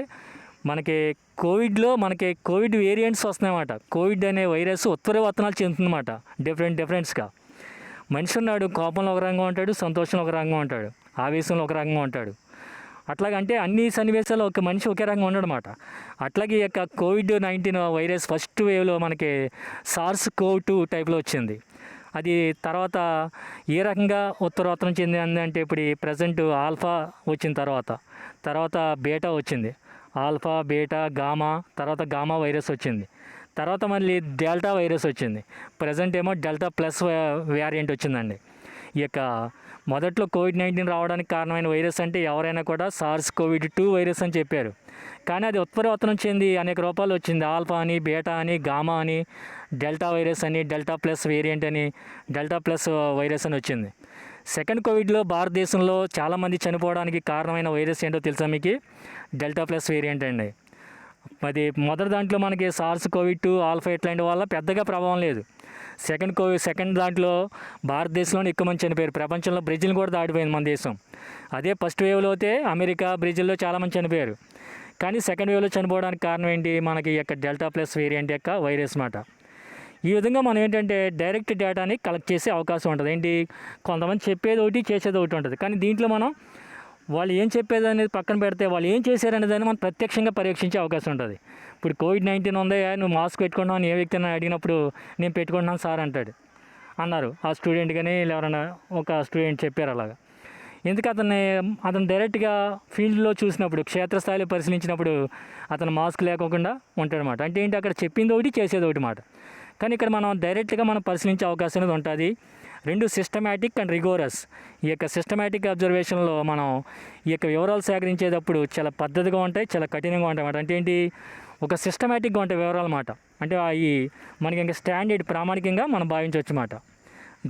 కోవిడ్ వేరియంట్స్ వస్తున్నాయన్నమాట. కోవిడ్ అనే వైరస్ ఉత్పరివర్తనాలు చెందుతుందన్నమాట డిఫరెంట్స్గా. మనిషి ఉన్నాడు, కోపంలో ఒక రకంగా ఉంటాడు, సంతోషంలో ఒక రకంగా ఉంటాడు, ఆవేశంలో ఒక రకంగా ఉంటాడు. అట్లాగంటే అన్ని సన్నివేశాలు ఒక మనిషి ఒకే రకంగా ఉండడమాట. అట్లాగే ఈ యొక్క COVID-19 వైరస్ ఫస్ట్ వేవ్లో మనకి SARS-CoV-2 టైప్లో వచ్చింది. అది తర్వాత ఏ రకంగా ఉత్తరోత్తరం చెందింది అంటే ఇప్పుడు ప్రజెంట్ ఆల్ఫా వచ్చిన తర్వాత బీటా వచ్చింది, ఆల్ఫా బీటా గామా, తర్వాత గామా వైరస్ వచ్చింది, తర్వాత మళ్ళీ డెల్టా వైరస్ వచ్చింది, ప్రజెంట్ ఏమో డెల్టా ప్లస్ వేరియంట్ వచ్చిందండి. ఈ యొక్క మొదట్లో కోవిడ్-19 రావడానికి కారణమైన వైరస్ అంటే ఎవరైనా కూడా SARS-CoV-2 వైరస్ అని చెప్పారు. కానీ అది ఉత్పరివర్తనం చెంది అనేక రూపాలు వచ్చింది. ఆల్ఫా అని, బీటా అని, గామా అని, డెల్టా వైరస్ అని, డెల్టా ప్లస్ వేరియంట్ అని, డెల్టా ప్లస్ వైరస్ అని వచ్చింది. సెకండ్ కోవిడ్లో భారతదేశంలో చాలామంది చనిపోవడానికి కారణమైన వైరస్ ఏంటో తెలుసా మీకు? డెల్టా ప్లస్ వేరియంట్ అండి. అది మొదటి దాంట్లో మనకి SARS-CoV-2 ఆల్ఫా ఇట్లాంటి వల్ల పెద్దగా ప్రభావం లేదు. సెకండ్ దాంట్లో భారతదేశంలోనే ఎక్కువ మంది చనిపోయారు. ప్రపంచంలో బ్రెజిల్ కూడా దాటిపోయింది మన దేశం. అదే ఫస్ట్ వేవ్లో అయితే అమెరికా, బ్రెజిల్లో చాలామంది చనిపోయారు. కానీ సెకండ్ వేవ్లో చనిపోవడానికి కారణం ఏంటి? మనకి ఈ యొక్క డెల్టా ప్లస్ వేరియంట్ యొక్క వైరస్ మాట. ఈ విధంగా మనం ఏంటంటే డైరెక్ట్ డేటాని కలెక్ట్ చేసే అవకాశం ఉంటుంది. ఏంటి, కొంతమంది చెప్పేది ఒకటి, చేసేది ఒకటి ఉంటుంది. కానీ దీంట్లో మనం వాళ్ళు ఏం చెప్పేది అనేది పక్కన పెడితే వాళ్ళు ఏం చేశారనే దాన్ని మనం ప్రత్యక్షంగా పరీక్షించే అవకాశం ఉంటుంది. ఇప్పుడు కోవిడ్-19 ఉందా, నువ్వు మాస్క్ పెట్టుకుంటున్నావు, ఏ వ్యక్తిని అడిగినప్పుడు నేను పెట్టుకుంటున్నాను సార్ అన్నారు ఆ స్టూడెంట్. కానీ ఎవరైనా ఒక స్టూడెంట్ చెప్పారు అలాగా. ఎందుకు అతను డైరెక్ట్గా ఫీల్డ్లో చూసినప్పుడు, క్షేత్రస్థాయిలో పరిశీలించినప్పుడు అతను మాస్క్ లేకోకుండా ఉంటాడనమాట. అంటే ఏంటి, అక్కడ చెప్పింది ఒకటి, చేసేది ఒకటి మాట. కానీ ఇక్కడ మనం డైరెక్ట్గా మనం పరిశీలించే అవకాశం అనేది ఉంటుంది. రెండు సిస్టమేటిక్ అండ్ రిగోరస్. ఈ యొక్క సిస్టమేటిక్ అబ్జర్వేషన్లో మనం ఈ యొక్క వివరాలు సేకరించేటప్పుడు చాలా పద్ధతిగా ఉంటాయి, చాలా కఠినంగా ఉంటాయి అన్నమాట. అంటే ఏంటి, ఒక సిస్టమేటిక్గా ఉంటాయి వివరాలు అన్నమాట. అంటే ఈ మనకి ఇంకా స్టాండర్డ్ ప్రామాణికంగా మనం భావించవచ్చు అన్నమాట.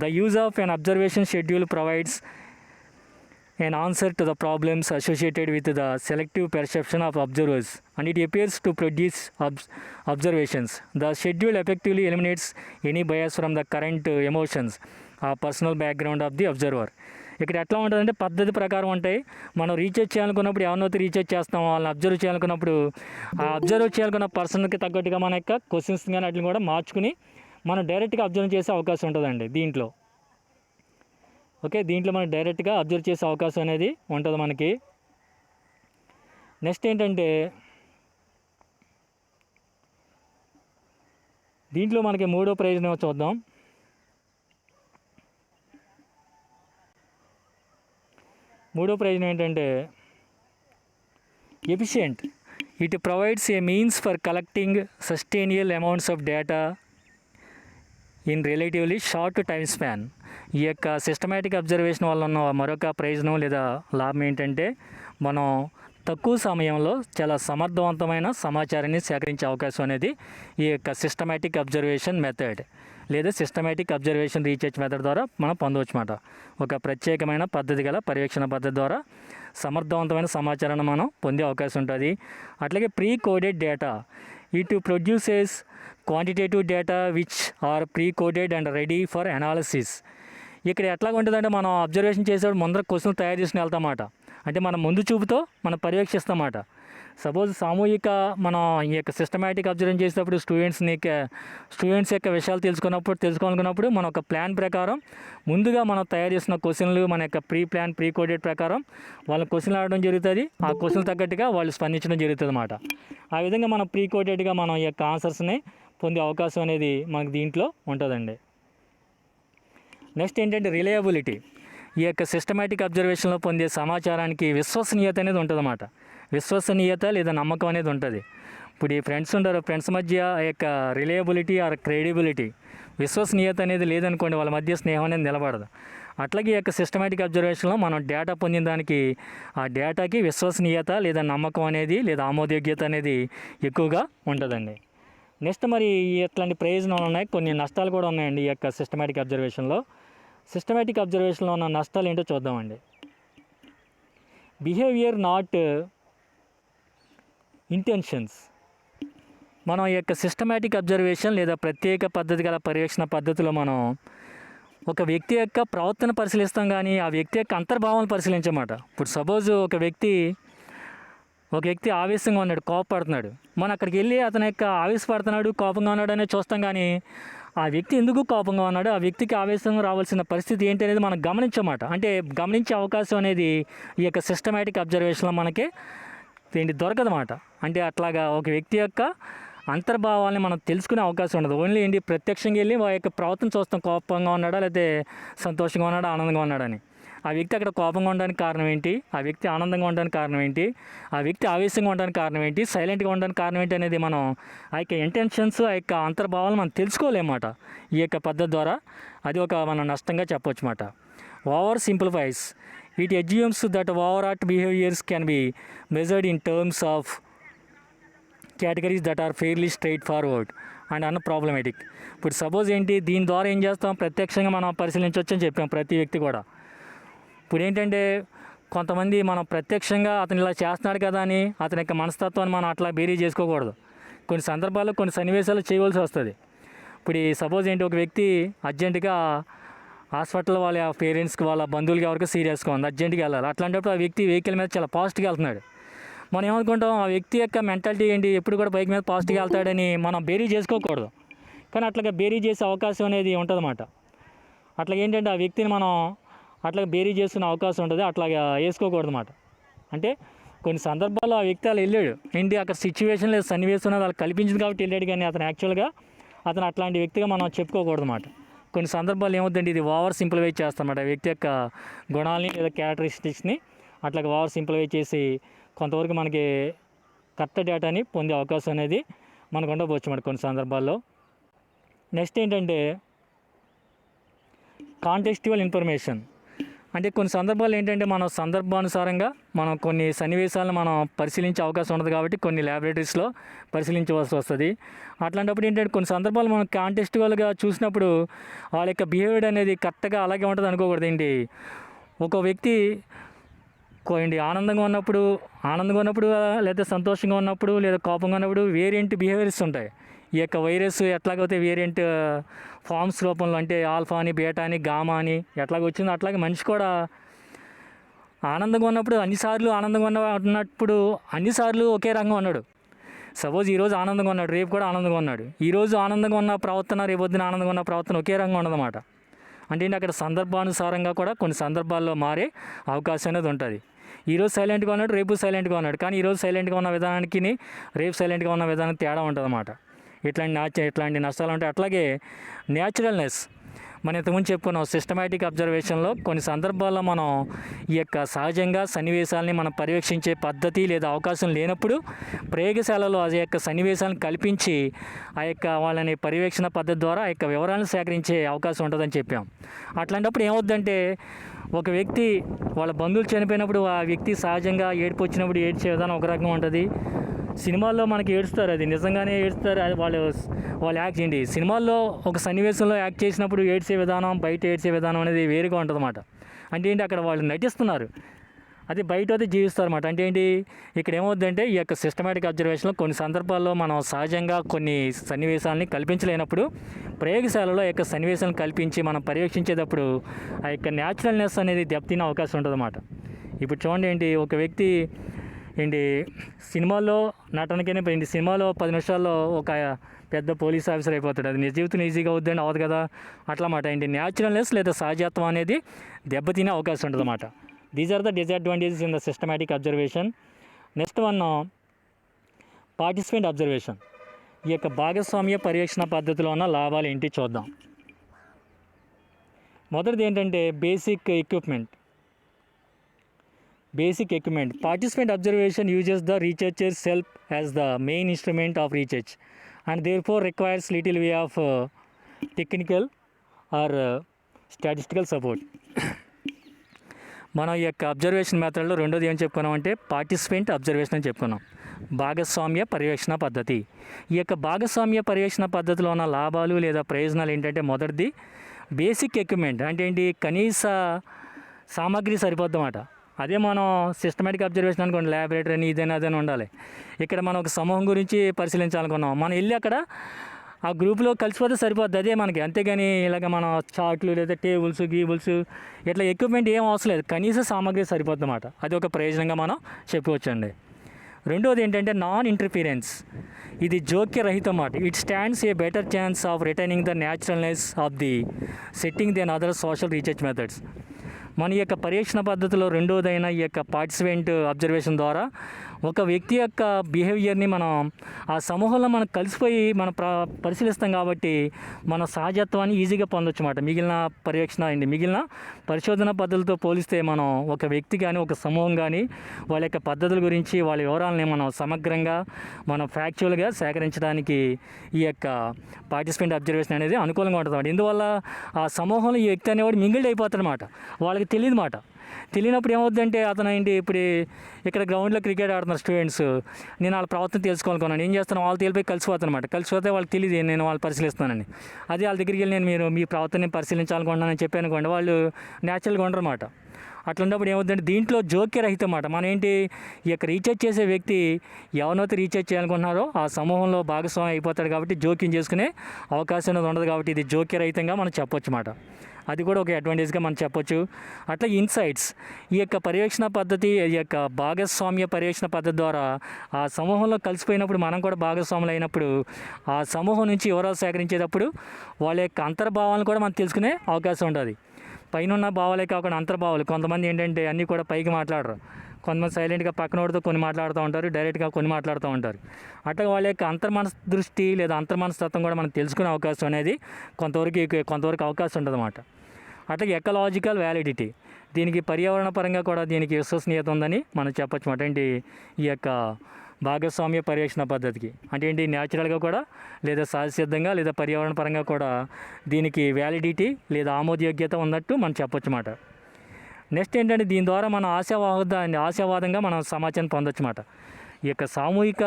The use of an observation schedule provides an answer to the problems associated with the selective perception of observers, and it appears to produce observations. The schedule effectively eliminates any bias from the current emotions or personal background of the observer. ఇక్కడ ఎట్లా ఉంటుందంటే పద్ధతి ప్రకారం ఉంటాయి. మనం రీసెర్చ్ చేయాలనుకున్నప్పుడు ఎవరినైతే రీసెర్చ్ చేస్తాం, వాళ్ళని అబ్జర్వ్ చేయాలనుకున్నప్పుడు ఆ అబ్జర్వ్ చేయాలనుకున్న పర్సన్కి తగ్గట్టుగా మన యొక్క క్వశ్చన్స్ కానీ వాటిని కూడా మార్చుకుని మనం డైరెక్ట్గా అబ్జర్వ్ చేసే అవకాశం ఉంటుందండి దీంట్లో. ఓకే, దీంట్లో మనం డైరెక్ట్గా అబ్జర్వ్ చేసే అవకాశం అనేది ఉంటుంది మనకి. నెక్స్ట్ ఏంటంటే దీంట్లో మనకి మూడో ప్రయోజనం చూద్దాం. మూడో ప్రయోజనం ఏంటంటే efficient. It provides A means for collecting sustainable amounts of data in relatively short time span. ఈ యొక్క సిస్టమేటిక్ అబ్జర్వేషన్ వల్ల ఉన్న మరొక ప్రయోజనం లేదా లాభం ఏంటంటే మనం తక్కువ సమయంలో చాలా సమర్థవంతమైన సమాచారాన్ని సేకరించే అవకాశం అనేది ఈ యొక్క సిస్టమేటిక్ అబ్జర్వేషన్ మెథడ్ లేదా సిస్టమేటిక్ అబ్జర్వేషన్ రీసెర్చ్ మెథడ్ ద్వారా మనం పొందవచ్చు అన్నమాట. ఒక ప్రత్యేకమైన పద్ధతి గల పర్యవేక్షణ పద్ధతి ద్వారా సమర్థవంతమైన సమాచారాన్ని మనం పొందే అవకాశం ఉంటుంది. అట్లాగే pre coded data. It produces quantitative data which are pre coded and ready for analysis. ఇక్కడ ఎట్లా ఉంటుందంటే మనం అబ్జర్వేషన్ చేసేటప్పుడు ముందర క్వశ్చన్ తయారు చేసుకుని వెళ్తామాట. అంటే మనం ముందు చూపుతో మనం పర్యవేక్షిస్తామాట. సపోజ్ సామూహిక మనం ఈ యొక్క సిస్టమేటిక్ అబ్జర్వేషన్ చేసేటప్పుడు స్టూడెంట్స్ యొక్క విషయాలు తెలుసుకోవాలనుకున్నప్పుడు మన ఒక ప్లాన్ ప్రకారం ముందుగా మనం తయారు చేసిన క్వశ్చన్లు మన యొక్క ప్రీ కోడెడ్ ప్రకారం వాళ్ళ క్వశ్చన్లు ఆడడం జరుగుతుంది. ఆ క్వశ్చన్ తగ్గట్టుగా వాళ్ళు స్పందించడం జరుగుతుంది అన్నమాట. ఆ విధంగా మనం ప్రీ కోడెడ్గా మనం ఈ యొక్క ఆన్సర్స్ని పొందే అవకాశం అనేది మనకు దీంట్లో ఉంటుందండి. నెక్స్ట్ ఏంటంటే రిలయబిలిటీ. ఈ యొక్క సిస్టమేటిక్ అబ్జర్వేషన్లో పొందే సమాచారానికి విశ్వసనీయత అనేది ఉంటుందన్నమాట. విశ్వసనీయత లేదా నమ్మకం అనేది ఉంటుంది. ఇప్పుడు ఈ ఫ్రెండ్స్ ఉంటారు, ఫ్రెండ్స్ మధ్య ఆ యొక్క రిలయబిలిటీ ఆర్ క్రెడిబిలిటీ, విశ్వసనీయత అనేది లేదనుకోండి, వాళ్ళ మధ్య స్నేహం అనేది నిలబడదు. అట్లాగే ఈ యొక్క సిస్టమేటిక్ అబ్జర్వేషన్లో మనం డేటా పొందిన దానికి ఆ డేటాకి విశ్వసనీయత లేదా నమ్మకం అనేది లేదా ఆమోదయోగ్యత అనేది ఎక్కువగా ఉంటుందండి. నెక్స్ట్ మరి ఇట్లాంటి ప్రయోజనాలు ఉన్నాయి, కొన్ని నష్టాలు కూడా ఉన్నాయండి ఈ యొక్క సిస్టమేటిక్ అబ్జర్వేషన్లో. సిస్టమేటిక్ అబ్జర్వేషన్లో ఉన్న నష్టాలు ఏంటో చూద్దామండి. Behaviour not intentions. మనం ఈ యొక్క సిస్టమేటిక్ అబ్జర్వేషన్ లేదా ప్రత్యేక పద్ధతి గల పర్యవేక్షణ పద్ధతిలో మనం ఒక వ్యక్తి యొక్క ప్రవర్తన పరిశీలిస్తాం, కానీ ఆ వ్యక్తి యొక్క అంతర్భావాలను పరిశీలించమాట. ఇప్పుడు సపోజ్ ఒక వ్యక్తి ఆవేశంగా ఉన్నాడు, కోపపడుతున్నాడు. మనం అక్కడికి వెళ్ళి అతని యొక్క ఆవేశపడుతున్నాడు, కోపంగా ఉన్నాడు అనేది చూస్తాం, కానీ ఆ వ్యక్తి ఎందుకు కోపంగా ఉన్నాడు, ఆ వ్యక్తికి ఆవేశం రావాల్సిన పరిస్థితి ఏంటి అనేది మనం గమనించమాట. అంటే గమనించే అవకాశం అనేది ఈ యొక్క సిస్టమేటిక్ అబ్జర్వేషన్లో మనకి దొరకదన్నమాట. అంటే అట్లాగా ఒక వ్యక్తి యొక్క అంతర్భావాల్ని మనం తెలుసుకునే అవకాశం ఉండదు. ఓన్లీ ఏంటి ప్రత్యక్షంగా వెళ్ళి వారి యొక్క ప్రవర్తన చూస్తాం, కోపంగా ఉన్నాడా లేకపోతే సంతోషంగా ఉన్నాడా ఆనందంగా ఉన్నాడని. ఆ వ్యక్తి అక్కడ కోపంగా ఉండడానికి కారణం ఏంటి, ఆ వ్యక్తి ఆనందంగా ఉండడానికి కారణం ఏంటి, ఆ వ్యక్తి ఆవేశంగా ఉండడానికి కారణం ఏంటి, సైలెంట్గా ఉండడానికి కారణం ఏంటి అనేది మనం ఆ యొక్క ఇంటెన్షన్స్, ఆ యొక్క అంతర్భావాలను మనం తెలుసుకోలేమాట ఈ యొక్క పద్ధతి ద్వారా. అది ఒక మనం నష్టంగా చెప్పవచ్చు అన్నమాట. Oversimplifies it assumes that overt behaviours can be measured in terms of categories that are fairly straightforward and unproblematic. ఇప్పుడు సపోజ్ ఏంటి, దీని ద్వారా ఏం చేస్తాం, ప్రత్యక్షంగా మనం పరిశీలించవచ్చు అని చెప్పాం ప్రతి వ్యక్తి కూడా. ఇప్పుడు ఏంటంటే కొంతమంది మనం ప్రత్యక్షంగా అతను ఇలా చేస్తున్నాడు కదా అని అతని యొక్క మనస్తత్వాన్ని మనం అట్లా బేరీ చేసుకోకూడదు. కొన్ని సందర్భాల్లో కొన్ని సన్నివేశాలు చేయవలసి వస్తుంది. ఇప్పుడు ఈ సపోజ్ ఏంటి, ఒక వ్యక్తి అర్జెంటుగా హాస్పిటల్ వాళ్ళ పేరెంట్స్కి వాళ్ళ బంధువులకి ఎవరికి సీరియస్గా ఉంది, అర్జెంటుగా వెళ్ళాలి. అట్లాంటప్పుడు ఆ వ్యక్తి వెహికల్ మీద చాలా పాజిటివ్గా వెళ్తున్నాడు. మనం ఏమనుకుంటాం, ఆ వ్యక్తి యొక్క మెంటాలిటీ ఏంటి, ఎప్పుడు కూడా బైక్ మీద పాజిటివ్గా వెళ్తాడని మనం బేరీ చేసుకోకూడదు. కానీ అట్లాగా బేరీ చేసే అవకాశం అనేది ఉంటుందన్నమాట. అట్లా ఏంటంటే ఆ వ్యక్తిని మనం అట్లా బేరీ చేసుకునే అవకాశం ఉంటుంది, అట్లాగా వేసుకోకూడదు అన్నమాట. అంటే కొన్ని సందర్భాల్లో ఆ వ్యక్తి అలా వెళ్ళాడు ఏంటి, అక్కడ సిచ్యువేషన్ లేదు, సన్నివేశం అనేది వాళ్ళకి కల్పించింది కాబట్టి వెళ్ళాడు, కానీ అతను యాక్చువల్గా అతను అట్లాంటి వ్యక్తిగా మనం చెప్పుకోకూడదు అన్నమాట. కొన్ని సందర్భాలు ఏమవుతుందంటే ఇది ఓవర్ సింప్లిఫై చేస్తామన్నమాట. వ్యక్తి యొక్క గుణాలని లేదా క్యారెక్టరిస్టిక్స్ని అట్లా ఓవర్ సింప్లిఫై చేసి కొంతవరకు మనకి కరెక్ట్ డేటాని పొందే అవకాశం అనేది మనకు ఉండవచ్చు అన్నమాట కొన్ని సందర్భాల్లో. నెక్స్ట్ ఏంటంటే కాంటెక్స్చువల్ ఇన్ఫర్మేషన్. అంటే కొన్ని సందర్భాలు ఏంటంటే మనం సందర్భానుసారంగా మనం కొన్ని సన్నివేశాలను మనం పరిశీలించే అవకాశం ఉండదు కాబట్టి కొన్ని ల్యాబొరేటరీస్లో పరిశీలించవలసి వస్తుంది. అట్లాంటప్పుడు ఏంటంటే కొన్ని సందర్భాలు మనం కాంటెక్స్చువల్గా చూసినప్పుడు వాళ్ళ యొక్క బిహేవియర్ అనేది కరెక్ట్గా అలాగే ఉంటుంది అనుకోకూడదు. ఏంటి, ఒక వ్యక్తి ఆనందంగా ఉన్నప్పుడు లేదా సంతోషంగా ఉన్నప్పుడు లేదా కోపంగా ఉన్నప్పుడు వేరియంట్ బిహేవియర్స్ ఉంటాయి. ఈ యొక్క వైరస్ ఎట్లాగైతే వేరియంట్ ఫామ్స్ రూపంలో, అంటే ఆల్ఫా అని, బీటా అని, గామా అని ఎట్లాగ వచ్చిందో అట్లాగే మనిషి కూడా ఆనందంగా ఉన్నప్పుడు ఉన్నప్పుడు అన్నిసార్లు ఒకే రంగా ఉన్నాడు. సపోజ్ ఈరోజు ఆనందంగా ఉన్నాడు, రేపు కూడా ఆనందంగా ఉన్నాడు. ఈరోజు ఆనందంగా ఉన్న ప్రవర్తన, రేపు పొద్దున ఆనందంగా ఉన్న ప్రవర్తన ఒకే రంగా ఉండదన్నమాట. అంటే అక్కడ సందర్భానుసారంగా కూడా కొన్ని సందర్భాల్లో మారే అవకాశం అనేది ఉంటుంది. ఈరోజు సైలెంట్గా ఉన్నాడు, రేపు సైలెంట్గా ఉన్నాడు, కానీ ఈరోజు సైలెంట్గా ఉన్న విధానానికి రేపు సైలెంట్గా ఉన్న విధానానికి తేడా ఉంటుంది అన్నమాట. ఇట్లాంటి నష్టాలు ఉంటాయి. అట్లాగే న్యాచురల్నెస్, మనం ఇంతకుముందు చెప్పుకున్నాం, సిస్టమేటిక్ అబ్జర్వేషన్లో కొన్ని సందర్భాల్లో మనం ఈ యొక్క సహజంగా సన్నివేశాలని మనం పర్యవేక్షించే పద్ధతి లేదా అవకాశం లేనప్పుడు ప్రయోగశాలలో ఆ యొక్క సన్నివేశాలను కల్పించి ఆ యొక్క వాళ్ళని పర్యవేక్షణ పద్ధతి ద్వారా ఆ యొక్క వివరాలను సేకరించే అవకాశం ఉంటుందని చెప్పాం. అట్లాంటప్పుడు ఏమవుద్దంటే ఒక వ్యక్తి వాళ్ళ బంధువులు చనిపోయినప్పుడు ఆ వ్యక్తి సహజంగా ఏడుపు వచ్చినప్పుడు ఏడ్చే విధానం ఒక రకంగా ఉంటుంది. సినిమాల్లో మనకి ఏడుస్తారు, అది నిజంగానే ఏడుస్తారు, అది వాళ్ళు యాక్ట్ చేయండి. సినిమాల్లో ఒక సన్నివేశంలో యాక్ట్ చేసినప్పుడు ఏడ్చే విధానం, బయట ఏడ్చే విధానం అనేది వేరుగా ఉంటుంది అన్నమాట. అంటే ఏంటి, అక్కడ వాళ్ళు నటిస్తున్నారు, అది బయట అయితే జీవిస్తారు అన్నమాట. అంటే ఏంటి, ఇక్కడ ఏమవుతుందంటే ఈ యొక్క సిస్టమేటిక్ అబ్జర్వేషన్లో కొన్ని సందర్భాల్లో మనం సహజంగా కొన్ని సన్నివేశాలని కల్పించలేనప్పుడు ప్రయోగశాలలో యొక్క సన్నివేశాలను కల్పించి మనం పర్యవేక్షించేటప్పుడు ఆ యొక్క న్యాచురల్నెస్ అనేది దెబ్బతినే అవకాశం ఉంటుంది అన్నమాట. ఇప్పుడు చూడండి, ఏంటి ఒక వ్యక్తి సినిమాల్లో నటనకైనా పోయింది, సినిమాలో 10 నిమిషాల్లో ఒక పెద్ద పోలీస్ ఆఫీసర్ అయిపోతాడు, అది నిజ జీవితం ఈజీగా అవుద్దని అవ్వదు కదా. అట్లా మాట న్యాచురల్నెస్ లేదా సహజత్వం అనేది దెబ్బతినే అవకాశం ఉంటుంది అన్నమాట. These are the disadvantages in the systematic observation. Next one, participant observation. ఈ యొక్క భాగస్వామ్య పర్యవేక్షణ పద్ధతిలో ఉన్న లాభాలు ఏంటి చూద్దాం. మొదటిది ఏంటంటే basic equipment. Participant observation uses the researcher's self as the main instrument of research and therefore requires little way of technical or statistical support. మనం ఈ యొక్క అబ్జర్వేషన్ మెథడ్లో రెండోది ఏం చెప్పుకున్నాం అంటే పార్టిసిపెంట్ అబ్జర్వేషన్ అని చెప్పుకున్నాం, భాగస్వామ్య పర్యవేక్షణ పద్ధతి. ఈ యొక్క భాగస్వామ్య పర్యవేక్షణ పద్ధతిలో ఉన్న లాభాలు లేదా ప్రయోజనాలు ఏంటంటే మొదటిది బేసిక్ ఎక్విప్మెంట్. అంటే ఏంటి, కనీస సామాగ్రి సరిపోద్దన్నమాట. అదే మనం సిస్టమేటిక్ అబ్జర్వేషన్ అనుకోండి, ల్యాబొరేటరీ అని ఇదేనా అదని ఉండాలి. ఇక్కడ మనం ఒక సమూహం గురించి పరిశీలించాలనుకున్నాం, మనం వెళ్ళి అక్కడ ఆ గ్రూప్లో కలిసిపోతే సరిపోద్ది, అదే మనకి. అంతేగాని ఇలాగ మనం చార్ట్లు లేదా టేబుల్స్ గీబుల్స్ ఇట్లా ఎక్విప్మెంట్ ఏం అవసరం లేదు, కనీస సామాగ్రి సరిపోద్ది అన్నమాట. అది ఒక ప్రయోజనంగా మనం చెప్పుకోవచ్చండి. రెండోది ఏంటంటే నాన్ ఇంటర్ఫీరెన్స్. ఇది జోక్యరహితం అన్నమాట. It stands a better chance of retaining the naturalness of the setting than other social research methods. మన ఈ యొక్క పర్యవేక్షణ పద్ధతిలో రెండోదైన ఈ యొక్క పార్టిసిపెంట్ అబ్జర్వేషన్ ద్వారా ఒక వ్యక్తి యొక్క బిహేవియర్ని మనం ఆ సమూహంలో మనం కలిసిపోయి మనం పరిశీలిస్తాం కాబట్టి మన సహజత్వాన్ని ఈజీగా పొందొచ్చు అన్నమాట. మిగిలిన పరిశోధన పద్ధతులతో పోలిస్తే మనం ఒక వ్యక్తి కానీ ఒక సమూహం కానీ వాళ్ళ యొక్క పద్ధతుల గురించి వాళ్ళ వివరాలని మనం సమగ్రంగా మనం ఫ్యాక్చువల్గా సేకరించడానికి ఈ యొక్క పార్టిసిపెంట్ అబ్జర్వేషన్ అనేది అనుకూలంగా ఉంటుంది అన్నమాట. ఇందువల్ల ఆ సమూహంలో ఈ వ్యక్తి అనేవాడు మింగిల్డ్ అయిపోతాడు అన్నమాట. వాళ్ళకి తెలియదు మాట. తెలియనప్పుడు ఏమవుతుందంటే అతను ఏంటి ఇప్పుడు ఇక్కడ గ్రౌండ్లో క్రికెట్ ఆడుతున్నారు స్టూడెంట్స్, నేను వాళ్ళ ప్రవర్తన తెలుసుకోవాలనుకున్నాను, ఏం చేస్తాను వాళ్ళతో వెళ్ళిపోయి కలిసిపోతాను అనమాట. కలిసిపోతే వాళ్ళకి తెలియదు నేను వాళ్ళు పరిశీలిస్తానని. అదే వాళ్ళ దగ్గరికి వెళ్ళి మీరు మీ ప్రవర్తనని పరిశీలించాలనుకుంటున్నానని చెప్పాను అనుకోండి, వాళ్ళు న్యాచురల్గా ఉండరు అన్నమాట. అట్లున్నప్పుడు ఏమవుతుందంటే దీంట్లో జోక్యరహితం అన్నమాట. మనం ఏంటి ఈ యొక్క రీఛార్జ్ చేసే వ్యక్తి ఎవరినైతే రీఛార్జ్ చేయాలనుకుంటున్నారో ఆ సమూహంలో భాగస్వామి అయిపోతాడు కాబట్టి జోక్యం చేసుకునే అవకాశం అనేది ఉండదు కాబట్టి ఇది జోక్యరహితంగా మనం చెప్పొచ్చు అన్నమాట. అది కూడా ఒక అడ్వాంటేజ్గా మనం చెప్పొచ్చు. అట్లా ఇన్సైట్స్ ఈ యొక్క పర్యవేక్షణ పద్ధతి, ఈ యొక్క భాగస్వామ్య పర్యవేక్షణ పద్ధతి ద్వారా ఆ సమూహంలో కలిసిపోయినప్పుడు మనం కూడా భాగస్వాములు అయినప్పుడు ఆ సమూహం నుంచి వివరాలు సేకరించేటప్పుడు వాళ్ళ యొక్క అంతర్భావాలను కూడా మనం తెలుసుకునే అవకాశం ఉంటుంది. పైన ఉన్న భావాలే కాకుండా అంతర్భావాలు, కొంతమంది ఏంటంటే అన్నీ కూడా పైకి మాట్లాడరు, కొంతమంది సైలెంట్గా పక్కనోడితో కొన్ని మాట్లాడుతూ ఉంటారు, డైరెక్ట్గా కొన్ని మాట్లాడుతూ ఉంటారు. అట్లా వాళ్ళ యొక్క అంతర్మనస్ దృష్టి లేదా అంతర్మనస్తత్వం కూడా మనం తెలుసుకునే అవకాశం అనేది కొంతవరకు అవకాశం ఉంటుంది అన్నమాట. అట్లా ఎకలాజికల్ వ్యాలిడిటీ, దీనికి పర్యావరణ పరంగా కూడా దీనికి విశ్వసనీయత ఉందని మనం చెప్పచ్చు అన్నమాట. ఏంటి ఈ యొక్క భాగస్వామ్య పర్యవేక్షణ పద్ధతికి అంటే ఏంటి న్యాచురల్గా కూడా లేదా సహజసిద్ధంగా లేదా పర్యావరణ పరంగా కూడా దీనికి వ్యాలిడిటీ లేదా ఆమోదయోగ్యత ఉన్నట్టు మనం చెప్పొచ్చు అన్నమాట. నెక్స్ట్ ఏంటంటే దీని ద్వారా మనం ఆశావాదంగా మనం సమాచారం పొందొచ్చు అన్నమాట. ఈ యొక్క సామూహిక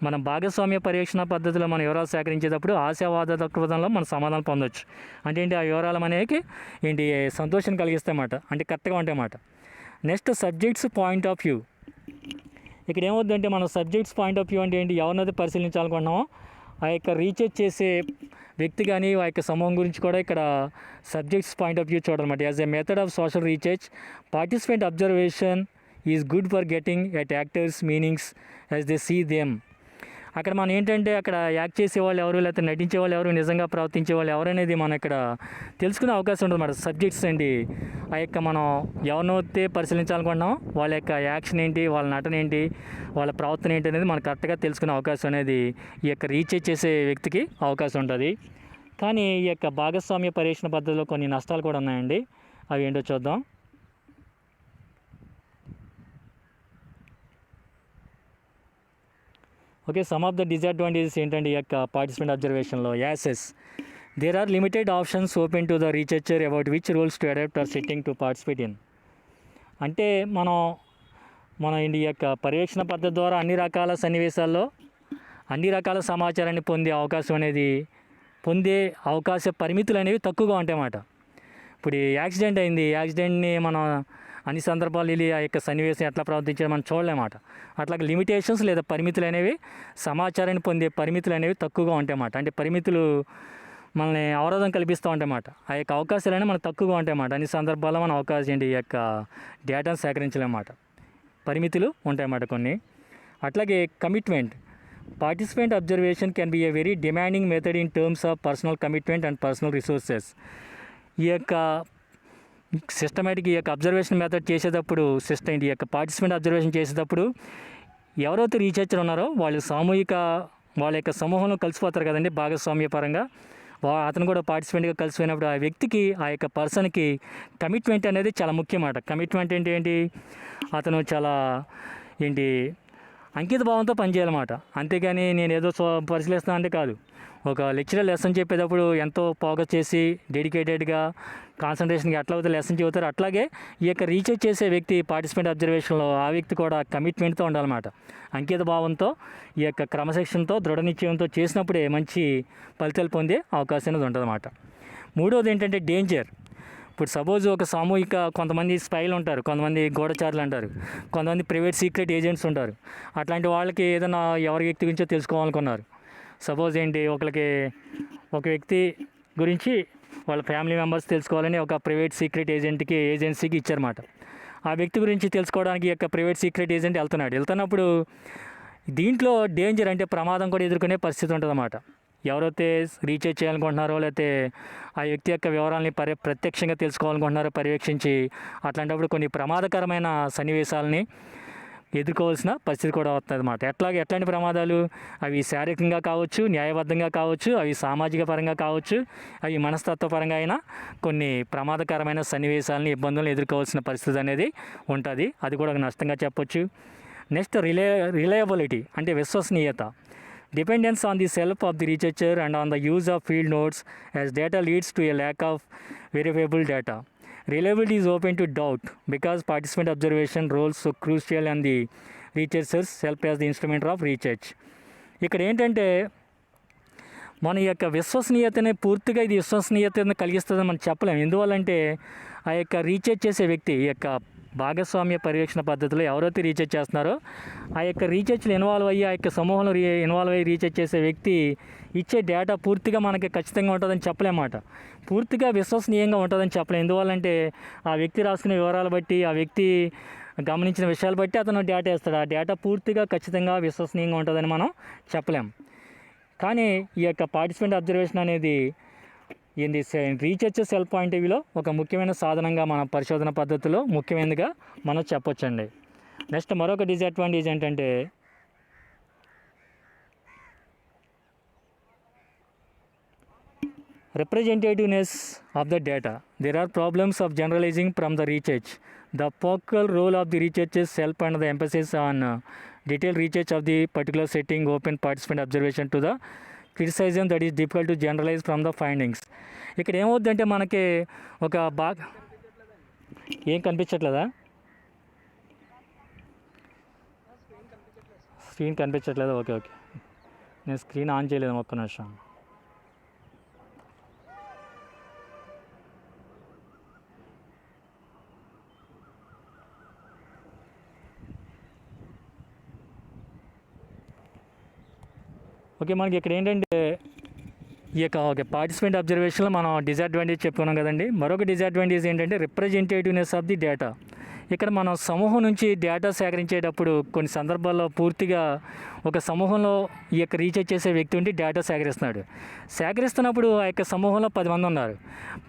మనం భాగస్వామ్య పర్యవేక్షణ పద్ధతిలో మనం వివరాలు సేకరించేటప్పుడు ఆశావాద దృక్పథంలో మనం సమాధానం పొందొచ్చు. అంటే ఏంటి ఆ వివరాలు అనేవి ఏంటి సంతోషం కలిగిస్తాయన్నమాట, అంటే కరెక్ట్గా ఉంటాయన్నమాట. Next subjects point of view. ఇక్కడ ఏమవుతుందంటే మనం సబ్జెక్ట్స్ పాయింట్ ఆఫ్ వ్యూ అంటే ఏంటి, ఎవరినైతే పరిశీలించాలనుకుంటున్నామో ఆ యొక్క రీఛార్జ్ చేసే వ్యక్తి కానీ ఆ యొక్క సమూహం గురించి కూడా ఇక్కడ సబ్జెక్ట్స్ పాయింట్ ఆఫ్ వ్యూ చూడాలన్నమాట. As a method of social research participant observation is good for getting at actors meanings as they see them. అక్కడ మనం ఏంటంటే అక్కడ యాక్ట్ చేసే వాళ్ళు ఎవరు లేకపోతే నటించే వాళ్ళు ఎవరు నిజంగా ప్రవర్తించే వాళ్ళు ఎవరనేది మనం ఇక్కడ తెలుసుకునే అవకాశం ఉంటుంది అన్నమాట. సబ్జెక్ట్స్ ఏంటి, ఆ యొక్క మనం ఎవరినైతే పరిశీలించాలనుకుంటున్నాం వాళ్ళ యొక్క యాక్షన్ ఏంటి, వాళ్ళ నటన ఏంటి, వాళ్ళ ప్రవర్తన ఏంటి అనేది మనం కరెక్ట్గా తెలుసుకునే అవకాశం అనేది ఈ యొక్క రీఛార్జ్ చేసే వ్యక్తికి అవకాశం ఉంటుంది. కానీ ఈ యొక్క భాగస్వామ్య పర్యవేక్షణ పద్ధతిలో కొన్ని నష్టాలు కూడా ఉన్నాయండి. అవి ఏంటో చూద్దాం. Okay, some of the disadvantages ఏంటంటే ఈ యొక్క పార్టిసిపెంట్ అబ్జర్వేషన్లో as there are limited options open to the researcher about which rules to adopt or setting to participate in. అంటే మనం ఈ యొక్క పర్యవేక్షణ పద్ధతి ద్వారా అన్ని రకాల సన్నివేశాల్లో అన్ని రకాల సమాచారాన్ని పొందే అవకాశ పరిమితులు అనేవి తక్కువగా ఉంటాయన్నమాట. ఇప్పుడు యాక్సిడెంట్ అయింది, యాక్సిడెంట్ని మనం అన్ని సందర్భాలు వెళ్ళి ఆ యొక్క సన్నివేశం ఎట్లా ప్రవర్తించాలో మనం చూడలేమాట. అట్లా లిమిటేషన్స్ లేదా పరిమితులు అనేవి సమాచారాన్ని పొందే పరిమితులు అనేవి తక్కువగా ఉంటాయన్నమాట. అంటే పరిమితులు మనల్ని అవరోధం కల్పిస్తూ ఉంటాయన్నమాట. ఆ యొక్క అవకాశాలు అనేవి మనకు తక్కువగా ఉంటాయన్నమాట. అన్ని సందర్భాల్లో మనం అవకాశం ఈ యొక్క డేటాను సేకరించలేమాట, పరిమితులు ఉంటాయన్నమాట కొన్ని. అట్లాగే commitment participant observation can be a very demanding method in terms of personal commitment and personal resources. ఈ యొక్క సిస్టమేటిక్ ఈ యొక్క అబ్జర్వేషన్ మెథడ్ చేసేటప్పుడు ఈ యొక్క పార్టిసిపెంట్ అబ్జర్వేషన్ చేసేటప్పుడు ఎవరైతే రీసెర్చర్ ఉన్నారో వాళ్ళు వాళ్ళ యొక్క సమూహంలో కలిసిపోతారు కదండి భాగస్వామ్య పరంగా. అతను కూడా పార్టిసిపెంట్గా కలిసిపోయినప్పుడు ఆ వ్యక్తికి ఆ యొక్క పర్సన్కి కమిట్మెంట్ అనేది చాలా ముఖ్యమాట. కమిట్మెంట్ ఏంటి, అతను చాలా అంకిత భావంతో పనిచేయాలన్నమాట. అంతేగాని నేను ఏదో పరిశీలిస్తాను అంటే కాదు. ఒక లెక్చరర్ లెసన్ చెప్పేటప్పుడు ఎంతో ఫోకస్ చేసి డెడికేటెడ్గా కాన్సన్ట్రేషన్గా ఎట్లా అవుతే లెసన్ చెబుతారు, అట్లాగే ఈ యొక్క రీసెర్చ్ చేసే వ్యక్తి పార్టిసిపెంట్ అబ్జర్వేషన్లో ఆ వ్యక్తి కూడా కమిట్మెంట్తో ఉండాలన్నమాట. అంకిత భావంతో ఈ యొక్క క్రమశిక్షణతో దృఢ నిశ్చయంతో చేసినప్పుడే మంచి ఫలితాలు పొందే అవకాశం అనేది ఉంటుందన్నమాట. మూడవది ఏంటంటే డేంజర్. ఇప్పుడు సపోజ్ ఒక సామూహిక కొంతమంది స్పైలు ఉంటారు, కొంతమంది గూఢచారులు అంటారు, కొంతమంది ప్రైవేట్ సీక్రెట్ ఏజెంట్స్ ఉంటారు. అట్లాంటి వాళ్ళకి ఏదైనా ఎవరి వ్యక్తి గురించో తెలుసుకోవాలనుకున్నారు. సపోజ్ ఒక వ్యక్తి గురించి వాళ్ళ ఫ్యామిలీ మెంబర్స్ తెలుసుకోవాలని ఒక ప్రైవేట్ సీక్రెట్ ఏజెన్సీకి ఇచ్చారన్నమాట. ఆ వ్యక్తి గురించి తెలుసుకోవడానికి యొక్క ప్రైవేట్ సీక్రెట్ ఏజెంట్ వెళ్తున్నప్పుడు దీంట్లో డేంజర్ అంటే ప్రమాదం కూడా ఎదుర్కొనే పరిస్థితి ఉంటుందన్నమాట. ఎవరైతే రీఛార్జ్ చేయాలనుకుంటున్నారో లేకపోతే ఆ వ్యక్తి యొక్క వివరాలని ప్రత్యక్షంగా తెలుసుకోవాలనుకుంటున్నారో పర్యవేక్షించి అట్లాంటప్పుడు కొన్ని ప్రమాదకరమైన సన్నివేశాలని ఎదుర్కోవాల్సిన పరిస్థితి కూడా వస్తుంది అన్నమాట. ఎట్లాంటి ప్రమాదాలు? అవి శారీరకంగా కావచ్చు, న్యాయబద్ధంగా కావచ్చు, అవి సామాజిక పరంగా కావచ్చు, అవి మనస్తత్వపరంగా అయినా కొన్ని ప్రమాదకరమైన సన్నివేశాలని, ఇబ్బందులను ఎదుర్కోవాల్సిన పరిస్థితి అనేది ఉంటుంది. అది కూడా ఒక నష్టంగా చెప్పొచ్చు. నెక్స్ట్ రిలయబిలిటీ అంటే విశ్వసనీయత. Dependence on the self of the researcher and on the use of field notes as data leads to a lack of verifiable data. Reliability is open to doubt because participant observation roles so crucial and the researcher's self as the instrument of research. ఇక్కడ ఏంటంటే మన యొక్క విశ్వసనీయతనే పూర్తిగా ఇది విశ్వసనీయతను కలిగిస్తుందని మనం చెప్పలేము. ఎందువల్లంటే ఆ యొక్క రీసెర్చ్ చేసే వ్యక్తి యొక్క భాగస్వామ్య పర్యవేక్షణ పద్ధతిలో ఎవరైతే రీసెర్చ్ చేస్తున్నారో ఆ యొక్క రీసెర్చ్లో ఇన్వాల్వ్ అయ్యి ఆ యొక్క సమూహంలో ఇన్వాల్వ్ అయ్యి రీసెర్చ్ చేసే వ్యక్తి ఇచ్చే డేటా పూర్తిగా మనకి ఖచ్చితంగా ఉంటుందని చెప్పలేమాట. పూర్తిగా విశ్వసనీయంగా ఉంటుందని చెప్పలేము. ఎందువల్లంటే ఆ వ్యక్తి రాసుకునే వివరాలు బట్టి, ఆ వ్యక్తి గమనించిన విషయాలు బట్టి అతను డేటా వేస్తాడు. ఆ డేటా పూర్తిగా ఖచ్చితంగా విశ్వసనీయంగా ఉంటుందని మనం చెప్పలేం. కానీ ఈ యొక్క పార్టిసిపెంట్ అబ్జర్వేషన్ అనేది ఏంది రీసెర్చ్ సెల్ పాయింట్ ఆఫ్ వ్యూలో ఒక ముఖ్యమైన సాధనంగా మన పరిశోధన పద్ధతిలో ముఖ్యమైనదిగా మనం చెప్పొచ్చండి. నెక్స్ట్ మరొక డిసడ్వాంటేజ్ ఏంటంటే representativeness of the data. There are problems of generalizing from the research. The focal role of the researcher's self and the emphasis on detailed research of the particular setting open participant observation to the criticism that is difficult to generalize from the findings. ఇక్కడ ఏమవుద్దంటే మనకి ఒక ఏం కనిపించట్లేదా? స్క్రీన్ కనిపించట్లేదా? ఓకే నేను స్క్రీన్ ఆన్ చేయలేదు, ఒక్క నిమిషం. ఓకే, మనకి ఇక్కడ ఏంటంటే ఈ యొక్క పార్టిసిపెంట్ అబ్జర్వేషన్లో మనం డిసడ్వాంటేజ్ చెప్పుకున్నాం కదండి. మరొక డిసడ్వాంటేజ్ ఏంటంటే రిప్రజెంటేటివ్నెస్ ఆఫ్ ది డేటా. ఇక్కడ మనం సమూహం నుంచి డేటా సేకరించేటప్పుడు కొన్ని సందర్భాల్లో పూర్తిగా ఒక సమూహంలో ఈ యొక్క రీసెర్చ్ చేసే వ్యక్తి ఉండి డేటా సేకరిస్తున్నప్పుడు ఆ యొక్క సమూహంలో 10 మంది ఉన్నారు.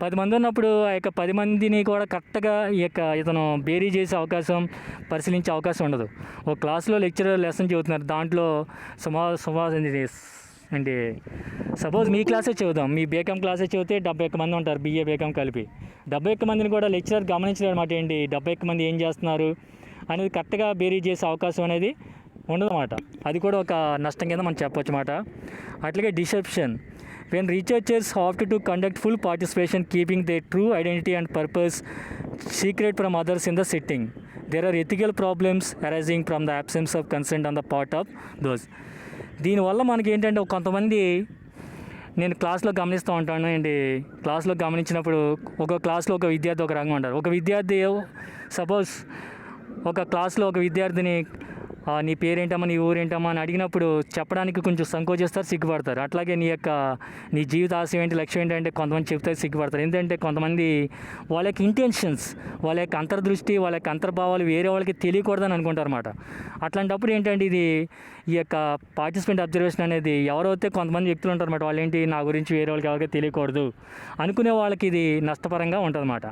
10 మంది ఉన్నప్పుడు ఆ యొక్క 10 మందిని కూడా కరెక్ట్గా ఇతను బేరీ చేసే అవకాశం, పరిశీలించే అవకాశం ఉండదు. ఒక క్లాస్లో లెక్చరర్ లెసన్ చెబుతున్నారు, దాంట్లో అంటే సపోజ్ మీ క్లాసే చదువుదాం, మీ బీకామ్ క్లాసే చదివితే 71 మంది ఉంటారు, బీఏ బీకామ్ కలిపి. 71 మందిని కూడా లెక్చరర్ గమనించడం అనమాట. ఏంటి 71 మంది ఏం చేస్తున్నారు అనేది కరెక్ట్గా బేరీ చేసే అవకాశం అనేది ఉండదన్నమాట. అది కూడా ఒక నష్టం కింద మనం చెప్పొచ్చు అన్నమాట. అట్లాగే deception. When researchers have to conduct full participation keeping they true identity and purpose secret from others in the sitting, there are ethical problems arising from the absence of consent on the part of those. దీనివల్ల మనకి ఏంటంటే కొంతమంది నేను క్లాస్లో గమనిస్తూ ఉంటాను అండి. క్లాస్లో గమనించినప్పుడు ఒక క్లాస్లో ఒక విద్యార్థి ఒక రకంగా ఉంటారు. ఒక విద్యార్థి సపోజ్ ఒక క్లాస్లో ఒక విద్యార్థిని నీ పేరేంటమ్మా, నీ ఊరేంటమ్మా అని అడిగినప్పుడు చెప్పడానికి కొంచెం సంకోచిస్తారు, సిగ్గుపడతారు. అట్లాగే నీ జీవిత ఆశయం ఏంటి, లక్ష్యం ఏంటంటే కొంతమంది చెప్తారు, సిగ్గుపడతారు. ఎందుకంటే కొంతమంది వాళ్ళ యొక్క ఇంటెన్షన్స్, వాళ్ళ యొక్క అంతర్దృష్టి, వాళ్ళ యొక్క అంతర్భావాలు వేరే వాళ్ళకి తెలియకూడదని అనుకుంటారు అన్నమాట. అట్లాంటప్పుడు ఏంటంటే ఈ యొక్క పార్టిసిపెంట్ అబ్జర్వేషన్ అనేది ఎవరైతే కొంతమంది వ్యక్తులు ఉంటారు అన్నమాట, వాళ్ళు ఏంటి నా గురించి వేరే వాళ్ళకి ఎవరికి తెలియకూడదు అనుకునే వాళ్ళకి ఇది నష్టపరంగా ఉంటుంది అన్నమాట.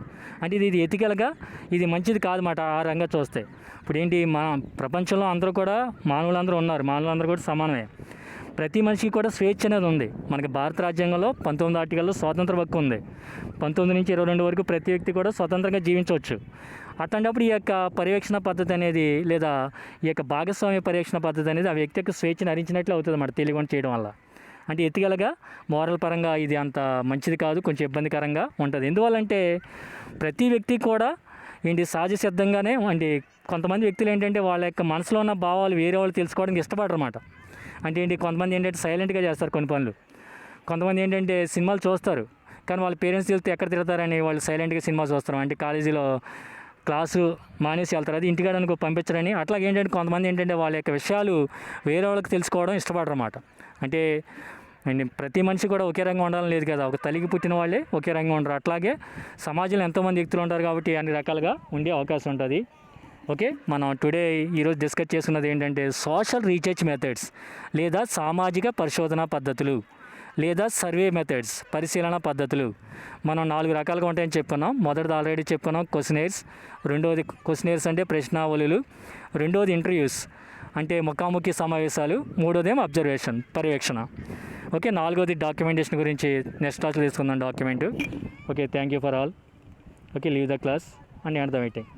అంటే ఇది ఎథికల్గా ఇది మంచిది కాదన్నమాట ఆ రంగా చూస్తే. ఇప్పుడు ఏంటి మన ప్రపంచంలో అందరూ కూడా మానవులందరూ ఉన్నారు, మానవులందరూ కూడా సమానమే. ప్రతి మనిషికి కూడా స్వేచ్ఛ అనేది ఉంది. మనకి భారత రాజ్యాంగంలో 19 ఆర్టికల్లో స్వాతంత్ర హక్కు ఉంది. 19 నుంచి 22 వరకు ప్రతి వ్యక్తి కూడా స్వతంత్రంగా జీవించవచ్చు. అట్లాంటప్పుడు ఈ యొక్క పర్యవేక్షణ పద్ధతి అనేది లేదా ఈ యొక్క భాగస్వామ్య పర్యవేక్షణ పద్ధతి అనేది ఆ వ్యక్తి యొక్క స్వేచ్ఛను హరించినట్లు అవుతుంది అన్నమాట తెలియకుండా చేయడం వల్ల. అంటే ఎథికల్గా మోరల్ పరంగా ఇది అంత మంచిది కాదు, కొంచెం ఇబ్బందికరంగా ఉంటుంది. ఎందువల్లంటే ప్రతి వ్యక్తి కూడా సహజ సిద్ధంగానే కొంతమంది వ్యక్తులు ఏంటంటే వాళ్ళ యొక్క మనసులో ఉన్న భావాలు వేరే వాళ్ళు తెలుసుకోవడానికి ఇష్టపడరు అన్నమాట. అంటే కొంతమంది ఏంటంటే సైలెంట్గా చేస్తారు కొన్ని పనులు. కొంతమంది ఏంటంటే సినిమాలు చూస్తారు, కానీ వాళ్ళ పేరెంట్స్ తెలిస్తే ఎక్కడ తిడతారని వాళ్ళు సైలెంట్గా సినిమా చూస్తారు. అంటే కాలేజీలో క్లాసు మానేసి వెళ్తారు, అది ఇంటికాడనుకో పంపించరని. అట్లాగే ఏంటంటే కొంతమంది ఏంటంటే వాళ్ళ యొక్క విషయాలు వేరే వాళ్ళకి తెలుసుకోవడం ఇష్టపడరు అన్నమాట. అంటే ప్రతి మనిషి కూడా ఒకే రంగా ఉండాలని లేదు కదా, ఒక తల్లికి పుట్టిన వాళ్ళే ఒకే రంగా ఉండరు. అట్లాగే సమాజంలో ఎంతోమంది వ్యక్తులు ఉంటారు కాబట్టి అన్ని రకాలుగా ఉండే అవకాశం ఉంటుంది. ఓకే, మనం ఈరోజు డిస్కస్ చేసుకున్నది ఏంటంటే సోషల్ రీసెర్చ్ మెథడ్స్ లేదా సామాజిక పరిశోధన పద్ధతులు లేదా సర్వే మెథడ్స్ పరిశీలన పద్ధతులు. మనం 4 రకాలుగా ఉంటాయని చెప్పుకున్నాం. మొదటిది ఆల్రెడీ చెప్పుకున్నాం, క్వశ్చనైర్స్. రెండవది క్వశ్చనైర్స్ అంటే ప్రశ్నావళులు. రెండవది ఇంటర్వ్యూస్ అంటే ముఖాముఖి సమావేశాలు. మూడోదేమో అబ్జర్వేషన్ పర్యవేక్షణ. ఓకే, నాలుగోది డాక్యుమెంటేషన్ గురించి నెక్స్ట్ క్లాస్లో తీసుకుందాం document. Okay, thank you for all. Okay, leave the class and end the meeting.